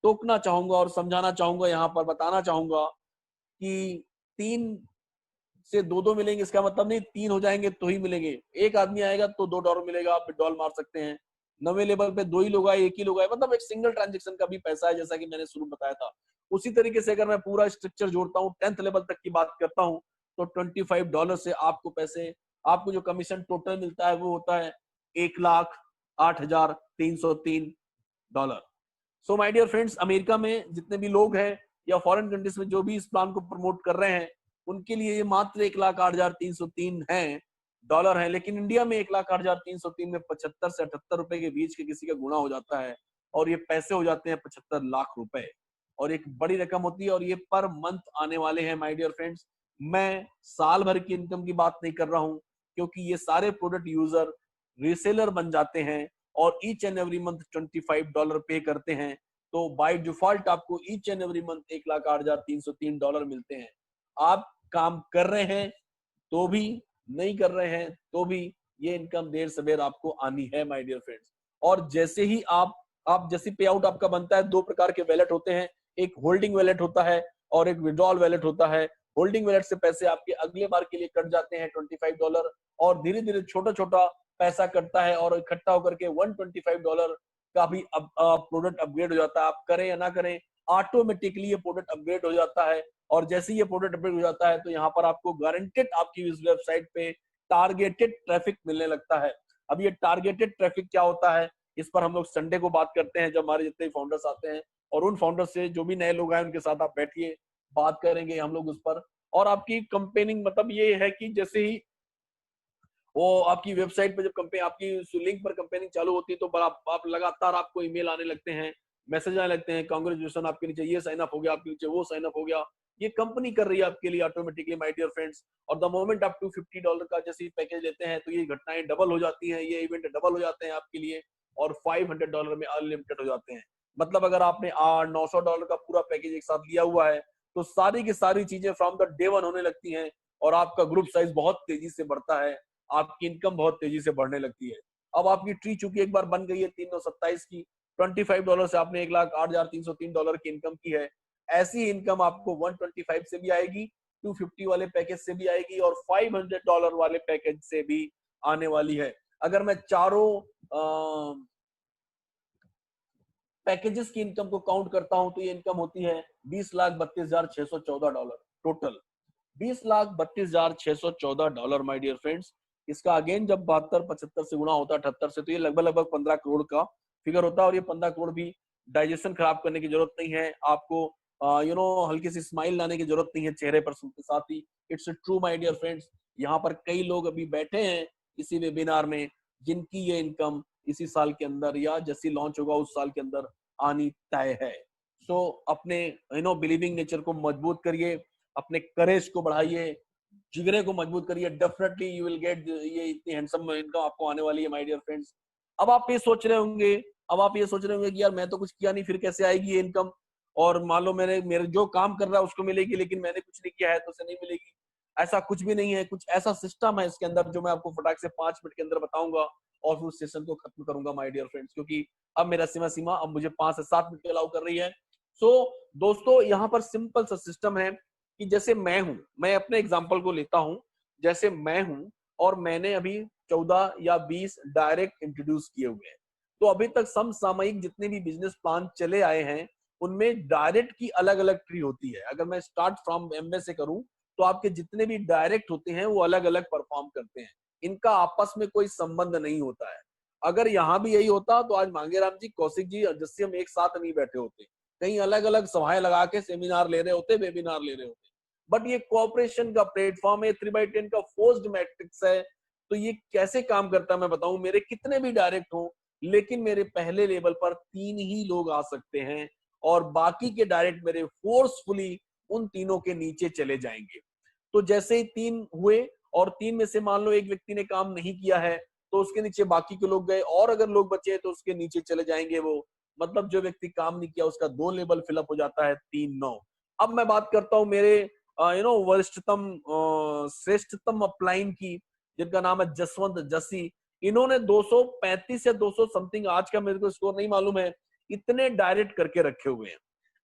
Speaker 1: टोकना चाहूंगा और समझाना चाहूंगा, यहाँ पर बताना चाहूंगा कि 3 से 2 2 मिलेंगे इसका मतलब नहीं 3 हो जाएंगे तो ही मिलेंगे। एक आदमी आएगा तो $2 मिलेगा, आप विड्रॉल मार सकते हैं। 9वें लेवल पे 2 ही लोग आए, 1 ही लोग आए, मतलब एक सिंगल ट्रांजेक्शन का भी पैसा है, जैसा कि मैंने शुरू में बताया था। उसी तरीके से अगर मैं पूरा स्ट्रक्चर जोड़ता हूँ, 10th लेवल तक की बात करता हूँ, तो $25 से आपको पैसे, आपको जो कमीशन टोटल मिलता है वो होता है $1,08,303। So my dear friends, America में जितने भी लोग हैं या फॉरेन कंट्रीज में जो भी इस प्लान को प्रमोट कर रहे हैं, उनके लिए ये मात्र $1,08,303 है, डॉलर है। लेकिन इंडिया में 1,08,303 में 75 से 78 रुपए के बीच के किसी का गुणा हो जाता है और ये पैसे हो जाते हैं 75 लाख रुपए। और एक बड़ी रकम होती है और ये पर मंथ आने वाले हैं माय डियर फ्रेंड्स। मैं साल भर की इनकम की बात नहीं कर रहा हूँ, क्योंकि ये सारे प्रोडक्ट यूजर रीसेलर बन जाते हैं और ईच एंड एवरी मंथ $25 पे करते हैं। तो बाय डिफॉल्ट आपको ईच एंड एवरी मंथ $1,08,303 मिलते हैं। आप काम कर रहे हैं तो भी, नहीं कर रहे हैं तो भी, ये इनकम देर सवेर आपको आनी है माय डियर फ्रेंड्स। और जैसे ही आप जैसी पे आउट आपका बनता है, 2 प्रकार के वैलेट होते हैं, एक होल्डिंग वैलेट होता है और एक विड्रॉल वैलेट होता है। होल्डिंग वैलेट से पैसे आपके अगले बार के लिए कट जाते हैं $25 और धीरे धीरे छोटा छोटा पैसा कटता है और इकट्ठा होकर के $125 का भी अब प्रोडक्ट अपग्रेड हो जाता है। आप करें या ना करें, ऑटोमेटिकली ये प्रोडक्ट अपग्रेड हो जाता है। और जैसे ही ये प्रोडक्ट अपग्रेड हो जाता है तो यहाँ पर आपको गारंटेड आपकी इस वेबसाइट पे टारगेटेड ट्रैफिक मिलने लगता है। अब ये टारगेटेड ट्रैफिक क्या होता है, इस पर हम लोग संडे को बात करते हैं, जब हमारे जितने फाउंडर्स आते हैं और उन फाउंडर्स से जो भी नए लोग आए उनके साथ आप बैठिए, बात करेंगे हम लोग उस पर। और आपकी कंपेनिंग मतलब ये है कि जैसे ही वो आपकी वेबसाइट पे जब कंपनी आपकी लिंक पर कंपेनिंग चालू होती है तो आप लगातार आपको ईमेल आने लगते हैं, मैसेज आने लगते हैं, कांग्रेचुलेशन आपके नीचे ये साइन अप हो गया, आपके नीचे वो साइन अप हो गया। ये कंपनी कर रही है आपके लिए ऑटोमेटिकली माय डियर फ्रेंड्स। और द मोमेंट आप $250 का जैसे पैकेज लेते हैं तो ये घटनाएं डबल हो जाती हैं, ये इवेंट डबल हो जाते हैं आपके लिए और $500 में अनलिमिटेड हो जाते हैं। मतलब अगर आपने $900 का पूरा पैकेज एक साथ लिया हुआ है तो सारी की सारी चीजें फ्रॉम द डे वन होने लगती हैं और आपका ग्रुप साइज बहुत तेजी से बढ़ता है, आपकी इनकम बहुत तेजी से बढ़ने लगती है। अब आपकी ट्री चूंकि एक बार बन गई है 327 की, $25 से आपने $1,08,303 की इनकम की है। ऐसी इनकम आपको 125 से भी आएगी, 250 वाले पैकेज से भी आएगी और $500 वाले पैकेज से भी आने वाली है। अगर मैं चारों पैकेजेस की इनकम को काउंट करता हूं तो ये इनकम होती है $20,32,614 टोटल। $20,32,614 my dear friends. इसका अगेन जब 72 75 से गुणा होता है 78 से, तो ये लगभग लगभग 15 करोड़ का फिगर होता है। और ये 15 करोड़ भी डाइजेशन खराब करने की जरूरत नहीं है आपको, हल्की सी स्माइल लाने की जरूरत नहीं है चेहरे पर। के साथ ही it's true my dear friends, यहाँ पर कई लोग अभी बैठे हैं इसी वेबिनार में जिनकी ये इनकम इसी साल के अंदर या जैसी लॉन्च होगा उस साल के अंदर आनी तय है। सो अपने बिलीविंग नेचर को मजबूत करिए, अपने करेज को बढ़ाइए, जिगरे को मजबूत करिए, डेफिनेटली यू विल गेट ये इतनी हैंडसम इनकम आपको आने वाली है माय डियर फ्रेंड्स। अब आप ये सोच रहे होंगे कि यार मैं तो कुछ किया नहीं, फिर कैसे आएगी ये इनकम? और मान लो मेरे जो काम कर रहा है उसको मिलेगी लेकिन मैंने कुछ नहीं किया है तो उसे नहीं मिलेगी। ऐसा कुछ भी नहीं है, कुछ ऐसा सिस्टम है इसके अंदर जो मैं आपको फटाक से 5 मिनट के अंदर बताऊंगा और फिर उस सेशन को खत्म करूंगा माय डियर फ्रेंड्स, क्योंकि अब मेरा सीमा अब मुझे 5 से 7 मिनट अलाउ कर रही है। सो दोस्तों, यहाँ पर सिंपल सा सिस्टम है कि जैसे मैं अपने एग्जांपल को लेता हूं, जैसे मैं हूं और मैंने अभी 14 या 20 डायरेक्ट इंट्रोड्यूस किए हुए हैं। तो अभी तक समसामयिक जितने भी बिजनेस प्लान चले आए हैं उनमें डायरेक्ट की अलग अलग ट्री होती है। अगर मैं स्टार्ट फ्रॉम एमए से करूं तो आपके जितने भी डायरेक्ट होते हैं वो अलग अलग परफॉर्म करते हैं, इनका आपस में कोई संबंध नहीं होता है। अगर यहाँ भी यही होता तो आज मांगेराम जी, कौशिक जी और जस्सी हम एक साथ नहीं बैठे होते, कहीं अलग अलग सभाएं लगा के सेमिनार ले रहे होते, वेबिनार ले रहे होते। बट ये कोऑपरेशन का प्लेटफॉर्म है, 3/10 का फोर्स्ड मैट्रिक्स है। तो ये कैसे काम करता है मैं बताऊं, मेरे कितने भी डायरेक्ट हो, लेकिन मेरे पहले लेवल पर 3 ही लोग आ सकते हैं और बाकी के डायरेक्ट मेरे फोर्सफुली उन तीनों के नीचे चले जाएंगे। तो जैसे ही 3 हुए और 3 में से मान लो एक व्यक्ति ने काम नहीं किया है, तो उसके नीचे बाकी के लोग गए, और अगर लोग बचे तो उसके नीचे चले जाएंगे वो। मतलब जो व्यक्ति काम नहीं किया उसका 2 लेवल फिलअप हो जाता है, 3-9। अब मैं बात करता हूँ मेरे वरिष्ठतम श्रेष्ठतम अपलाइन की, जिनका नाम है जसवंत जसी। इन्होंने 235 या 200 समथिंग, आज का मेरे को स्कोर नहीं मालूम है, इतने डायरेक्ट करके रखे हुए हैं।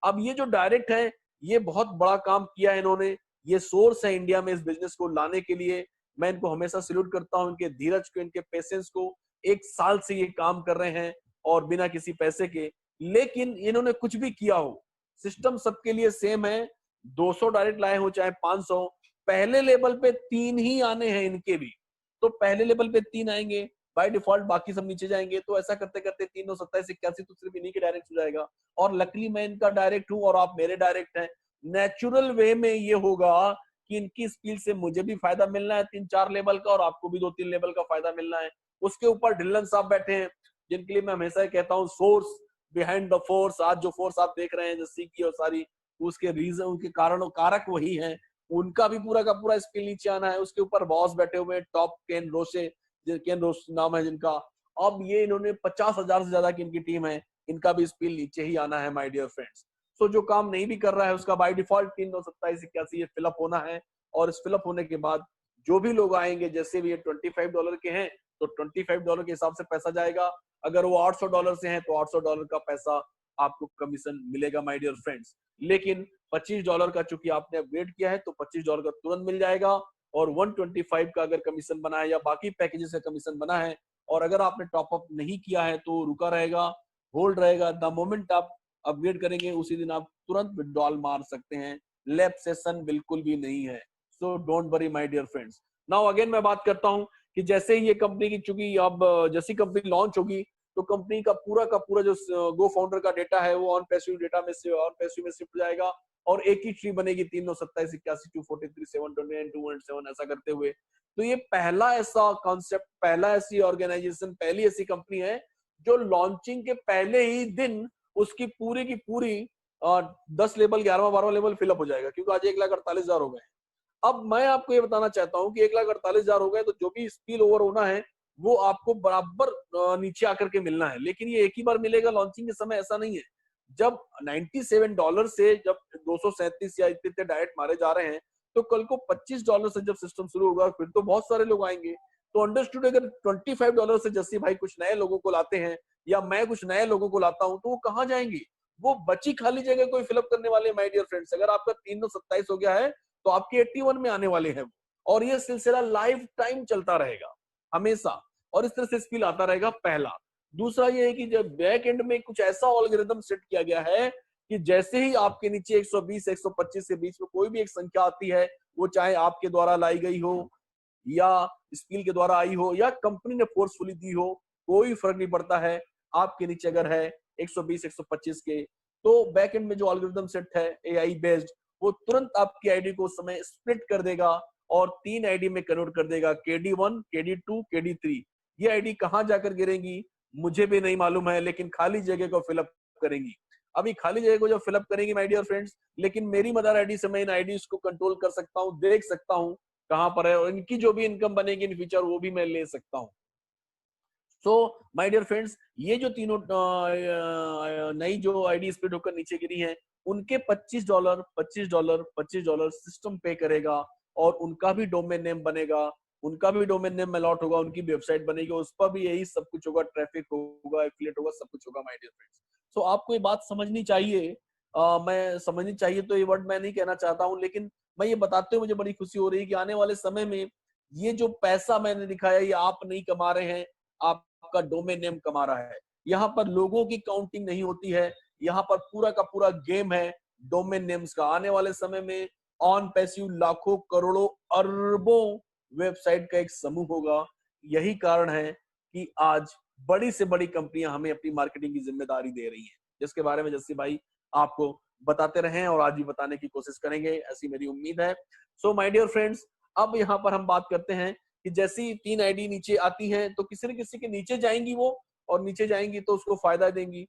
Speaker 1: अब ये जो डायरेक्ट है, ये बहुत बड़ा काम किया है इन्होंने। ये सोर्स है इंडिया में इस बिजनेस को लाने के लिए। मैं इनको हमेशा सैल्यूट करता हूं, इनके धीरज को, इनके पेशेंस को। 1 साल से ये काम कर रहे हैं और बिना किसी पैसे के, लेकिन इन्होंने कुछ भी किया हो, सिस्टम सबके लिए सेम है। 200 डायरेक्ट लाए हो चाहे 500, पहले लेवल पे 3 ही आने हैं इनके भी। तो पहले लेवल पे 3 आएंगे बाय डिफॉल्ट, बाकी सब नीचे जाएंगे। तो ऐसा करते करते 3 9 27 81 तो सिर्फ इन्हीं के डायरेक्ट हो जाएगा। और लकली मैं इनका डायरेक्ट हूं और आप मेरे डायरेक्ट हैं। नेचुरल वे में ये होगा कि इनकी स्किल से मुझे भी फायदा मिलना है 3-4 लेवल का, और आपको भी 2-3 लेवल का फायदा मिलना है। उसके ऊपर ढिल्लन साहब बैठे हैं, जिनके लिए मैं हमेशा कहता हूँ सोर्स बिहाइंड द फोर्स। आज जो फोर्स आप देख रहे हैं जस्सी की और सारी, उसके रीजन, उनके कारण और कारक वही है। उनका भी पूरा का पूरा स्किल नीचे आना है। उसके ऊपर बॉस बैठे हुए हैं, टॉप केन रोशे, केन रोश नाम है जिनका। अब ये इन्होंने 50,000 से ज्यादा की इनकी टीम है, इनका भी स्किल नीचे ही आना है माय डियर फ्रेंड्स। सो जो काम नहीं भी कर रहा है उसका बाय डिफॉल्ट 3 9 27 81 ये फिलअप होना है। और इस फिलअप होने के बाद जो भी लोग आएंगे, जैसे भी ये $25 के हैं तो $25 के हिसाब से पैसा जाएगा। अगर वो $800 से हैं तो $800 का पैसा आपको कमीशन मिलेगा माय डियर फ्रेंड्स। लेकिन $25 का चूंकि आपने अपग्रेड किया है तो $25 का तुरंत मिल जाएगा। और 125 का अगर कमीशन बना है या बाकी पैकेजेस का कमीशन बना है, और अगर आपने टॉपअप नहीं किया है तो रुका रहेगा, होल्ड रहेगा। द मोमेंट आप अपग्रेड करेंगे उसी दिन आप तुरंत विड्रॉल मार सकते हैं। लैब सेशन बिल्कुल भी नहीं है। So don't worry my dear friends. Now again मैं बात करता हूं कि जैसे ही ये कंपनी की, चूंकि अब जैसी कंपनी लॉन्च होगी तो कंपनी का पूरा जो गो फाउंडर का डेटा है वो ऑन पैसिव डेटा में से ऑन पैसिव में शिफ्ट हो जाएगा, और एक ही ट्री बनेगी 3 9 27 81 243 729 207 ऐसा करते हुए। तो ये पहला ऐसा कॉन्सेप्ट, पहला ऐसी ऑर्गेनाइजेशन, पहली ऐसी कंपनी है जो लॉन्चिंग के पहले ही दिन उसकी पूरी की पूरी 10 लेवल 11वां 12वां लेवल फिलअप हो जाएगा, क्योंकि आज 1,48,000 हो गए। अब मैं आपको ये बताना चाहता हूँ कि 1,48,000 हो गए तो जो भी स्पिल ओवर होना है वो आपको बराबर नीचे आकर के मिलना है। लेकिन ये एक ही बार मिलेगा लॉन्चिंग के समय, ऐसा नहीं है। जब $97 से जब 237 या इतने डायरेक्ट मारे जा रहे हैं, तो कल को $25 से जब सिस्टम शुरू होगा फिर तो बहुत सारे लोग आएंगे। तो अंडरस्टूड, अगर $25 से जस्सी भाई कुछ नए लोगों को लाते हैं या मैं कुछ नए लोगों को लाता हूं, तो वो कहाँ जाएंगे? वो बची खाली जगह कोई फिलअप करने वाले माय डियर फ्रेंड्स। अगर आपका 327 हो गया है तो आपके 81 में आने वाले हैं। और ये सिलसिला लाइफ टाइम चलता रहेगा हमेशा, और इस तरह से स्किल आता रहेगा। पहला। दूसरा ये है कि जब बैक एंड में कुछ ऐसा एल्गोरिथम सेट किया गया है कि जैसे ही आपके नीचे 120 125 के बीच में कोई भी एक संख्या आती है, वो चाहे आपके द्वारा लाई गई हो या स्किल के द्वारा आई हो या कंपनी ने फोर्सफुली दी हो, कोई फर्क नहीं पड़ता है। आपके नीचे अगर है 120 125 के, तो बैक एंड में जो एल्गोरिथम सेट है एआई बेस्ड, वो तुरंत आपकी आईडी को उस समय स्प्लिट कर देगा और 3 आईडी में कन्वर्ट कर देगा, KD1 KD2 KD3। ये आईडी कहां जाकर गिरेंगी मुझे भी नहीं मालूम है, लेकिन खाली जगह को फिलअप करेंगी। अभी खाली जगह को जब फिलअप करेंगी माय डियर फ्रेंड्स, लेकिन मेरी मदर आईडी से मैं इन आईडीज को कंट्रोल कर सकता हूं, देख सकता हूं कहां पर है, और इनकी जो भी इनकम बनेगी इन फ्यूचर वो भी मैं ले सकता हूं। सो माय डियर फ्रेंड्स, ये जो तीनों नई जो आईडी स्प्लिट होकर नीचे गिरी हैं, उनके $25 $25 $25 सिस्टम पे करेगा, और उनका भी डोमेन नेम बनेगा, उनका भी डोमेन नेम अलॉट होगा, उनकी वेबसाइट बनेगी, उस पर भी यही सब कुछ होगा, ट्रैफिक होगा, एफिलिएट होगा, सब कुछ होगा माय डियर फ्रेंड्स। सो आपको ये बात समझनी चाहिए। मैं समझनी चाहिए तो ये वर्ड मैं नहीं कहना चाहता हूँ, लेकिन मैं ये बताते हुए मुझे बड़ी खुशी हो रही है कि आने वाले समय में ये जो पैसा मैंने दिखाया ये आप नहीं कमा रहे हैं, आपका डोमेन नेम कमा रहा है। यहाँ पर लोगों की काउंटिंग नहीं होती है, यहाँ पर पूरा का पूरा गेम है डोमेन नेम्स का। आने वाले समय में ऑन पैसिव लाखों करोड़ों अरबों वेबसाइट का एक समूह होगा। यही कारण है कि आज बड़ी से बड़ी कंपनियां हमें अपनी मार्केटिंग की जिम्मेदारी दे रही हैं, जिसके बारे में जस्सी भाई आपको बताते रहें और आज भी बताने की कोशिश करेंगे, ऐसी मेरी उम्मीद है। सो माय डियर फ्रेंड्स, अब यहाँ पर हम बात करते हैं कि जैसी 3 आईडी नीचे आती हैं तो किसी न किसी के नीचे जाएंगी वो, और नीचे जाएंगी तो उसको फायदा देंगी।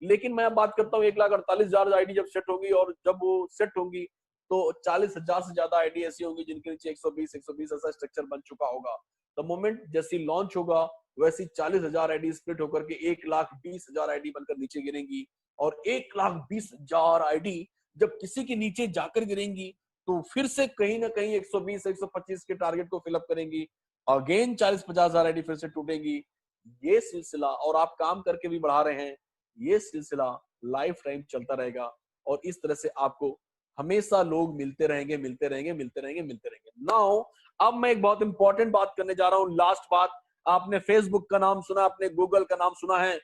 Speaker 1: लेकिन मैं अब बात करता हूँ 1,48,000 आईडी जब सेट होगी, और जब वो सेट होंगी तो 40,000 से ज्यादा आईडी ऐसी होंगी जिनके नीचे 120 ऐसा स्ट्रक्चर बन चुका होगा। द मोमेंट जैसी लॉन्च होगा वैसी 40,000 आईडी स्प्लिट होकर के 1,20,000 आईडी बनकर नीचे गिरेंगी, और 1,20,000 आईडी जब किसी के नीचे जाकर गिरेंगी तो फिर से कहीं ना कहीं 120-125 के टारगेट को फिलअप करेंगी, अगेन 40-50,000 आईडी फिर से टूटेंगी। ये सिलसिला, और आप काम करके भी बढ़ा रहे हैं, ये सिलसिला लाइफ टाइम चलता रहेगा, और इस तरह से आपको हमेशा लोग मिलते रहेंगे, मिलते रहेंगे, मिलते रहेंगे, मिलते रहेंगे। नाउ अब मैं एक बहुत इंपॉर्टेंट बात करने जा रहा हूं, लास्ट बात। आपने फेसबुक का नाम सुना, आपने गूगल का नाम सुना है।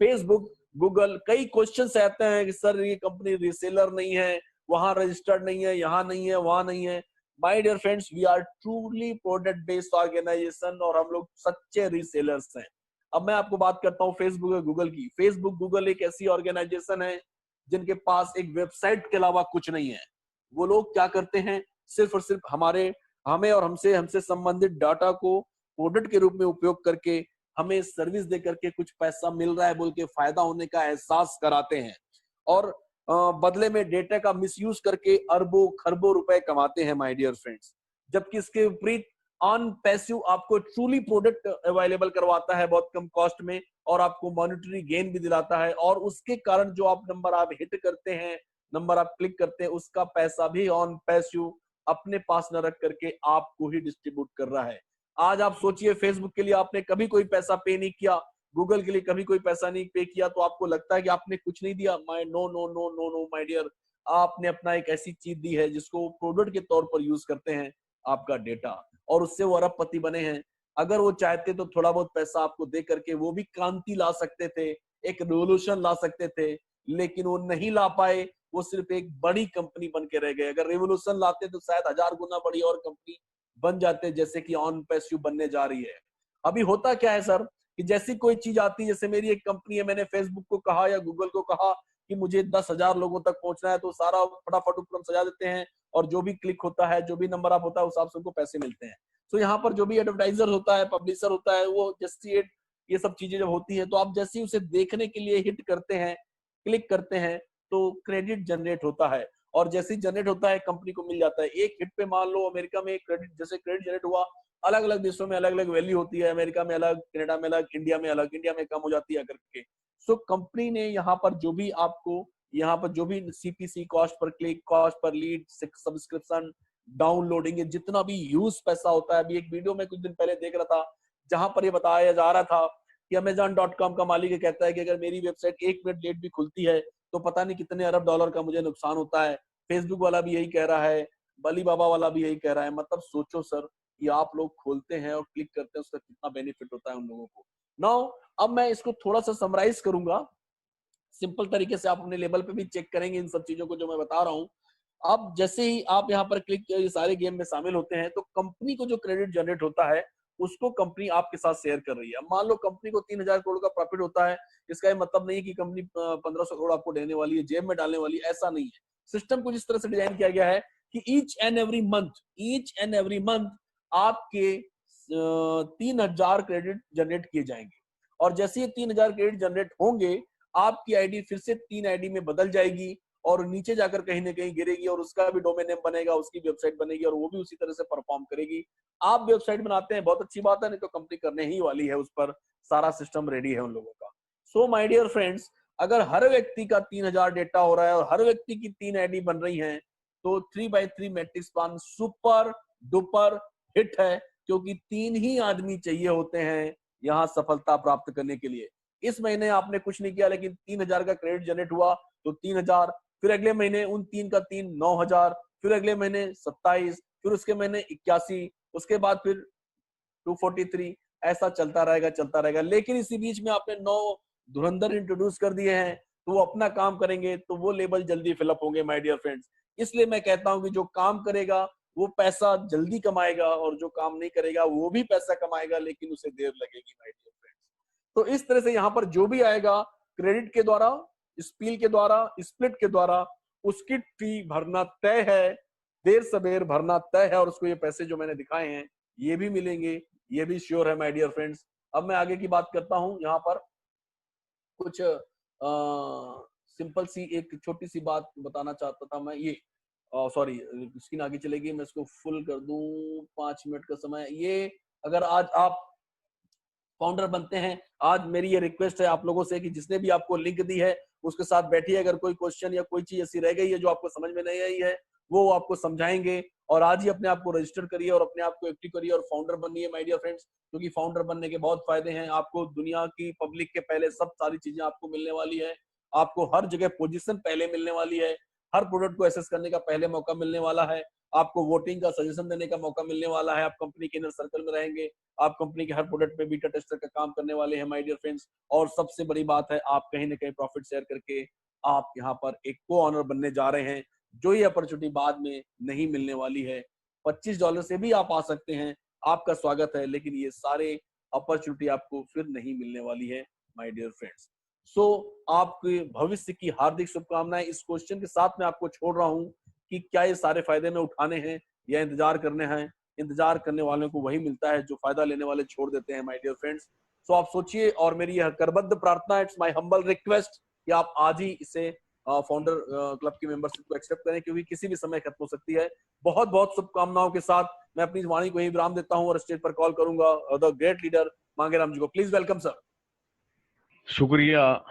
Speaker 1: फेसबुक, गूगल, कई क्वेश्चंस आते हैं कि सर ये कंपनी रीसेलर नहीं है, वहां रजिस्टर्ड नहीं है, यहाँ नहीं है, वहां नहीं है। My dear friends, we are truly product based organisation, और हम लोग सच्चे रीसेलर्स हैं। अब मैं आपको बात करता हूँ फेसबुक और गूगल की। फेसबुक, गूगल एक ऐसी ऑर्गेनाइजेशन है जिनके पास एक वेबसाइट के अलावा कुछ नहीं है। वो लोग क्या करते हैं, सिर्फ और सिर्फ हमें और हमसे हमसे संबंधित डाटा को प्रोडक्ट के रूप में उपयोग करके हमें सर्विस दे करके कुछ पैसा मिल रहा है बोल के फायदा होने का एहसास कराते हैं, और बदले में डेटा का मिसयूज करके अरबों खरबों रुपए कमाते हैं माय डियर फ्रेंड्स। जबकि इसके विपरीत ऑन पैसिव आपको ट्रूली प्रोडक्ट अवेलेबल करवाता है बहुत कम कॉस्ट में, और आपको मॉनिटरी गेन भी दिलाता है, और उसके कारण जो आप नंबर आप हिट करते हैं, नंबर आप क्लिक करते हैं, उसका पैसा भी ऑन पैसिव अपने पास न रख करके आपको ही डिस्ट्रीब्यूट कर रहा है। आज आप सोचिए, फेसबुक के लिए आपने कभी कोई पैसा पे नहीं किया, गूगल के लिए कभी कोई पैसा नहीं पे किया, तो आपको लगता है कि आपने कुछ नहीं दिया। My no no no no no my dear, आपने अपना एक ऐसी चीज दी है जिसको प्रोडक्ट के तौर पर यूज करते हैं, आपका डेटा, और उससे वो अरबपति बने हैं। अगर वो चाहते तो थोड़ा बहुत पैसा आपको दे करके वो भी क्रांति ला सकते थे, एक रेवोल्यूशन ला सकते थे, लेकिन वो नहीं ला पाए। वो सिर्फ एक बड़ी कंपनी बन के रह गए। अगर रेवोल्यूशन लाते तो शायद 1000 गुना बड़ी और कंपनी बन जाते, जैसे कि ऑन पैसिव बनने जा रही है। अभी होता क्या है सर, कि जैसी कोई चीज आती है, जैसे मेरी एक कंपनी है, मैंने फेसबुक को कहा या गूगल को कहा कि मुझे 10,000 लोगों तक पहुंचना है, तो सारा फटाफट उपक्रम सजा देते हैं, और जो भी क्लिक होता है, जो भी नंबर आप होता है, उस हिसाब से उनको पैसे मिलते हैं। तो यहाँ पर जो भी एडवर्टाइजर होता है, पब्लिशर होता है, वो जैसी ये सब चीजें जब होती है तो आप जैसे ही उसे देखने के लिए हिट करते हैं, क्लिक करते हैं, तो क्रेडिट जनरेट होता है, और जैसे ही जनरेट होता है कंपनी को मिल जाता है। एक हिट पे मान लो अमेरिका में क्रेडिट, जैसे क्रेडिट जनरेट हुआ, अलग अलग देशों में अलग अलग वैल्यू होती है, अमेरिका में अलग, कनाडा में अलग, इंडिया में अलग, इंडिया में कम हो जाती है करके। सो कंपनी ने यहाँ पर जो भी आपको, यहाँ पर जो भी CPC, cost per click, cost per lead, subscription, downloading, जितना भी यूज पैसा होता है। अभी एक वीडियो में कुछ दिन पहले देख रहा था जहां पर ये बताया जा रहा था कि Amazon.com का मालिक ये कहता है कि अगर मेरी वेबसाइट 1 मिनट लेट भी खुलती है तो पता नहीं कितने अरब डॉलर का मुझे नुकसान होता है। फेसबुक वाला भी यही कह रहा है, बली बाबा वाला भी यही कह रहा है। मतलब सोचो सर, कि आप लोग खोलते हैं और क्लिक करते हैं, उसका कितना बेनिफिट होता है उन लोगों को। नाउ अब मैं इसको थोड़ा सा समराइज करूंगा सिंपल तरीके से, आप अपने लेवल पे भी चेक करेंगे इन सब चीजों को जो मैं बता रहा हूँ। अब जैसे ही आप यहाँ पर क्लिक ये सारे गेम में शामिल होते हैं, तो कंपनी को जो क्रेडिट जनरेट होता है उसको कंपनी आपके साथ शेयर कर रही है। मान लो कंपनी को 3,000 करोड़ का प्रॉफिट होता है, इसका ये मतलब नहीं कि कंपनी 1,500 करोड़ आपको देने वाली है, जेब में डालने वाली है, ऐसा नहीं है। सिस्टम कुछ इस तरह से डिजाइन किया गया है कि ईच एंड एवरी मंथ आपके 3,000 क्रेडिट जनरेट किए जाएंगे, और जैसे ये 3,000 क्रेडिट जनरेट होंगे, आपकी आईडी फिर से 3 आईडी में बदल जाएगी, और नीचे जाकर कहीं ना कहीं गिरेगी, और उसका भी डोमेन नेम बनेगा, उसकी वेबसाइट बनेगी, और वो भी उसी तरह से परफॉर्म करेगी। आप वेबसाइट बनाते हैं, बहुत अच्छी बात है, नहीं तो कंपनी करने ही वाली है, उस पर सारा सिस्टम रेडी है उन लोगों का। सो माय डियर फ्रेंड्स, अगर हर व्यक्ति का 3,000 डेटा हो रहा है और हर व्यक्ति की 3 आईडी बन रही है, तो 3x3 matrix plan super duper hit है, क्योंकि 3 ही आदमी चाहिए होते हैं यहाँ सफलता प्राप्त करने के लिए। इस महीने आपने कुछ नहीं किया, लेकिन 3,000 का क्रेडिट जनरेट हुआ, तो 3,000, फिर अगले महीने उन 3 का 3 9,000, फिर अगले महीने 27, फिर उसके महीने 81, उसके बाद फिर 243, ऐसा चलता रहेगा। लेकिन इसी बीच में आपने 9 धुरंधर इंट्रोड्यूस कर दिए हैं, तो वो अपना काम करेंगे, तो वो लेवल जल्दी फिलअप होंगे माय डियर फ्रेंड्स। इसलिए मैं कहता हूं कि जो काम करेगा वो पैसा जल्दी कमाएगा, और जो काम नहीं करेगा वो भी पैसा कमाएगा, लेकिन उसे देर लगेगी माय डियर फ्रेंड्स। तो इस तरह से यहाँ पर जो भी आएगा क्रेडिट के द्वारा, स्पील के द्वारा, स्प्लिट के द्वारा, उसकी फी भरना तय है, देर सबेर भरना तय है, और उसको ये पैसे जो मैंने दिखाए हैं ये भी मिलेंगे, ये भी श्योर है माय डियर फ्रेंड्स। अब मैं आगे की बात करता हूं। यहाँ पर कुछ सिंपल सी एक छोटी सी बात बताना चाहता था मैं। ये सॉरी, स्क्रीन आगे चलेगी, मैं इसको फुल कर दूं। 5 मिनट का समय। ये अगर आज आप फाउंडर बनते हैं, आज मेरी ये रिक्वेस्ट है आप लोगों से कि जिसने भी आपको लिंक दी है उसके साथ बैठिए। अगर कोई क्वेश्चन या कोई चीज ऐसी रह गई है जो आपको समझ में नहीं आई है, वो आपको समझाएंगे। और आज ही अपने आप को रजिस्टर करिए और अपने आप को एक्टिव करिए और फाउंडर बनिए माय डियर फ्रेंड्स, क्योंकि फाउंडर बनने के बहुत फायदे हैं। आपको दुनिया की पब्लिक के पहले सब सारी चीजें आपको मिलने वाली है। आपको हर जगह पोजीशन पहले मिलने वाली है। हर प्रोडक्ट को एसेस करने का पहले मौका मिलने वाला है। आपको वोटिंग का सजेशन देने का मौका मिलने वाला है। आप कंपनी के इनर सर्कल में रहेंगे। आप कंपनी के हर प्रोडक्ट पे बीटा टेस्टर का काम करने वाले हैं माय डियर फ्रेंड्स। और सबसे बड़ी बात है, आप कहीं ना कहीं प्रॉफिट शेयर करके आप यहाँ पर एक को ऑनर बनने जा रहे हैं, जो ये अपॉर्चुनिटी बाद में नहीं मिलने वाली है। $25 से भी आप आ सकते हैं, आपका स्वागत है, लेकिन ये सारे अपॉर्चुनिटी आपको फिर नहीं मिलने वाली है माय डियर फ्रेंड्स। सो आपके भविष्य की हार्दिक शुभकामनाएं। इस क्वेश्चन के साथ मैं आपको छोड़ रहा हूं कि क्या ये सारे फायदे में उठाने हैं या इंतजार करने हैं। इंतजार करने वालों को वही मिलता है जो फायदा लेने वाले छोड़ देते हैं माय डियर फ्रेंड्स। सो आप सोचिए, और मेरी यह करबद्ध प्रार्थना, इट्स माय हम्बल रिक्वेस्ट कि आप आज ही इसे फाउंडर क्लब की मेंबरशिप को एक्सेप्ट करें, क्योंकि किसी भी समय खत्म हो सकती है। बहुत बहुत शुभकामनाओं के साथ मैं अपनी वाणी को ही विराम देता हूं और स्टेज पर कॉल करूंगा द ग्रेट लीडर मांगेराम जी को। Please welcome sir.
Speaker 3: शुक्रिया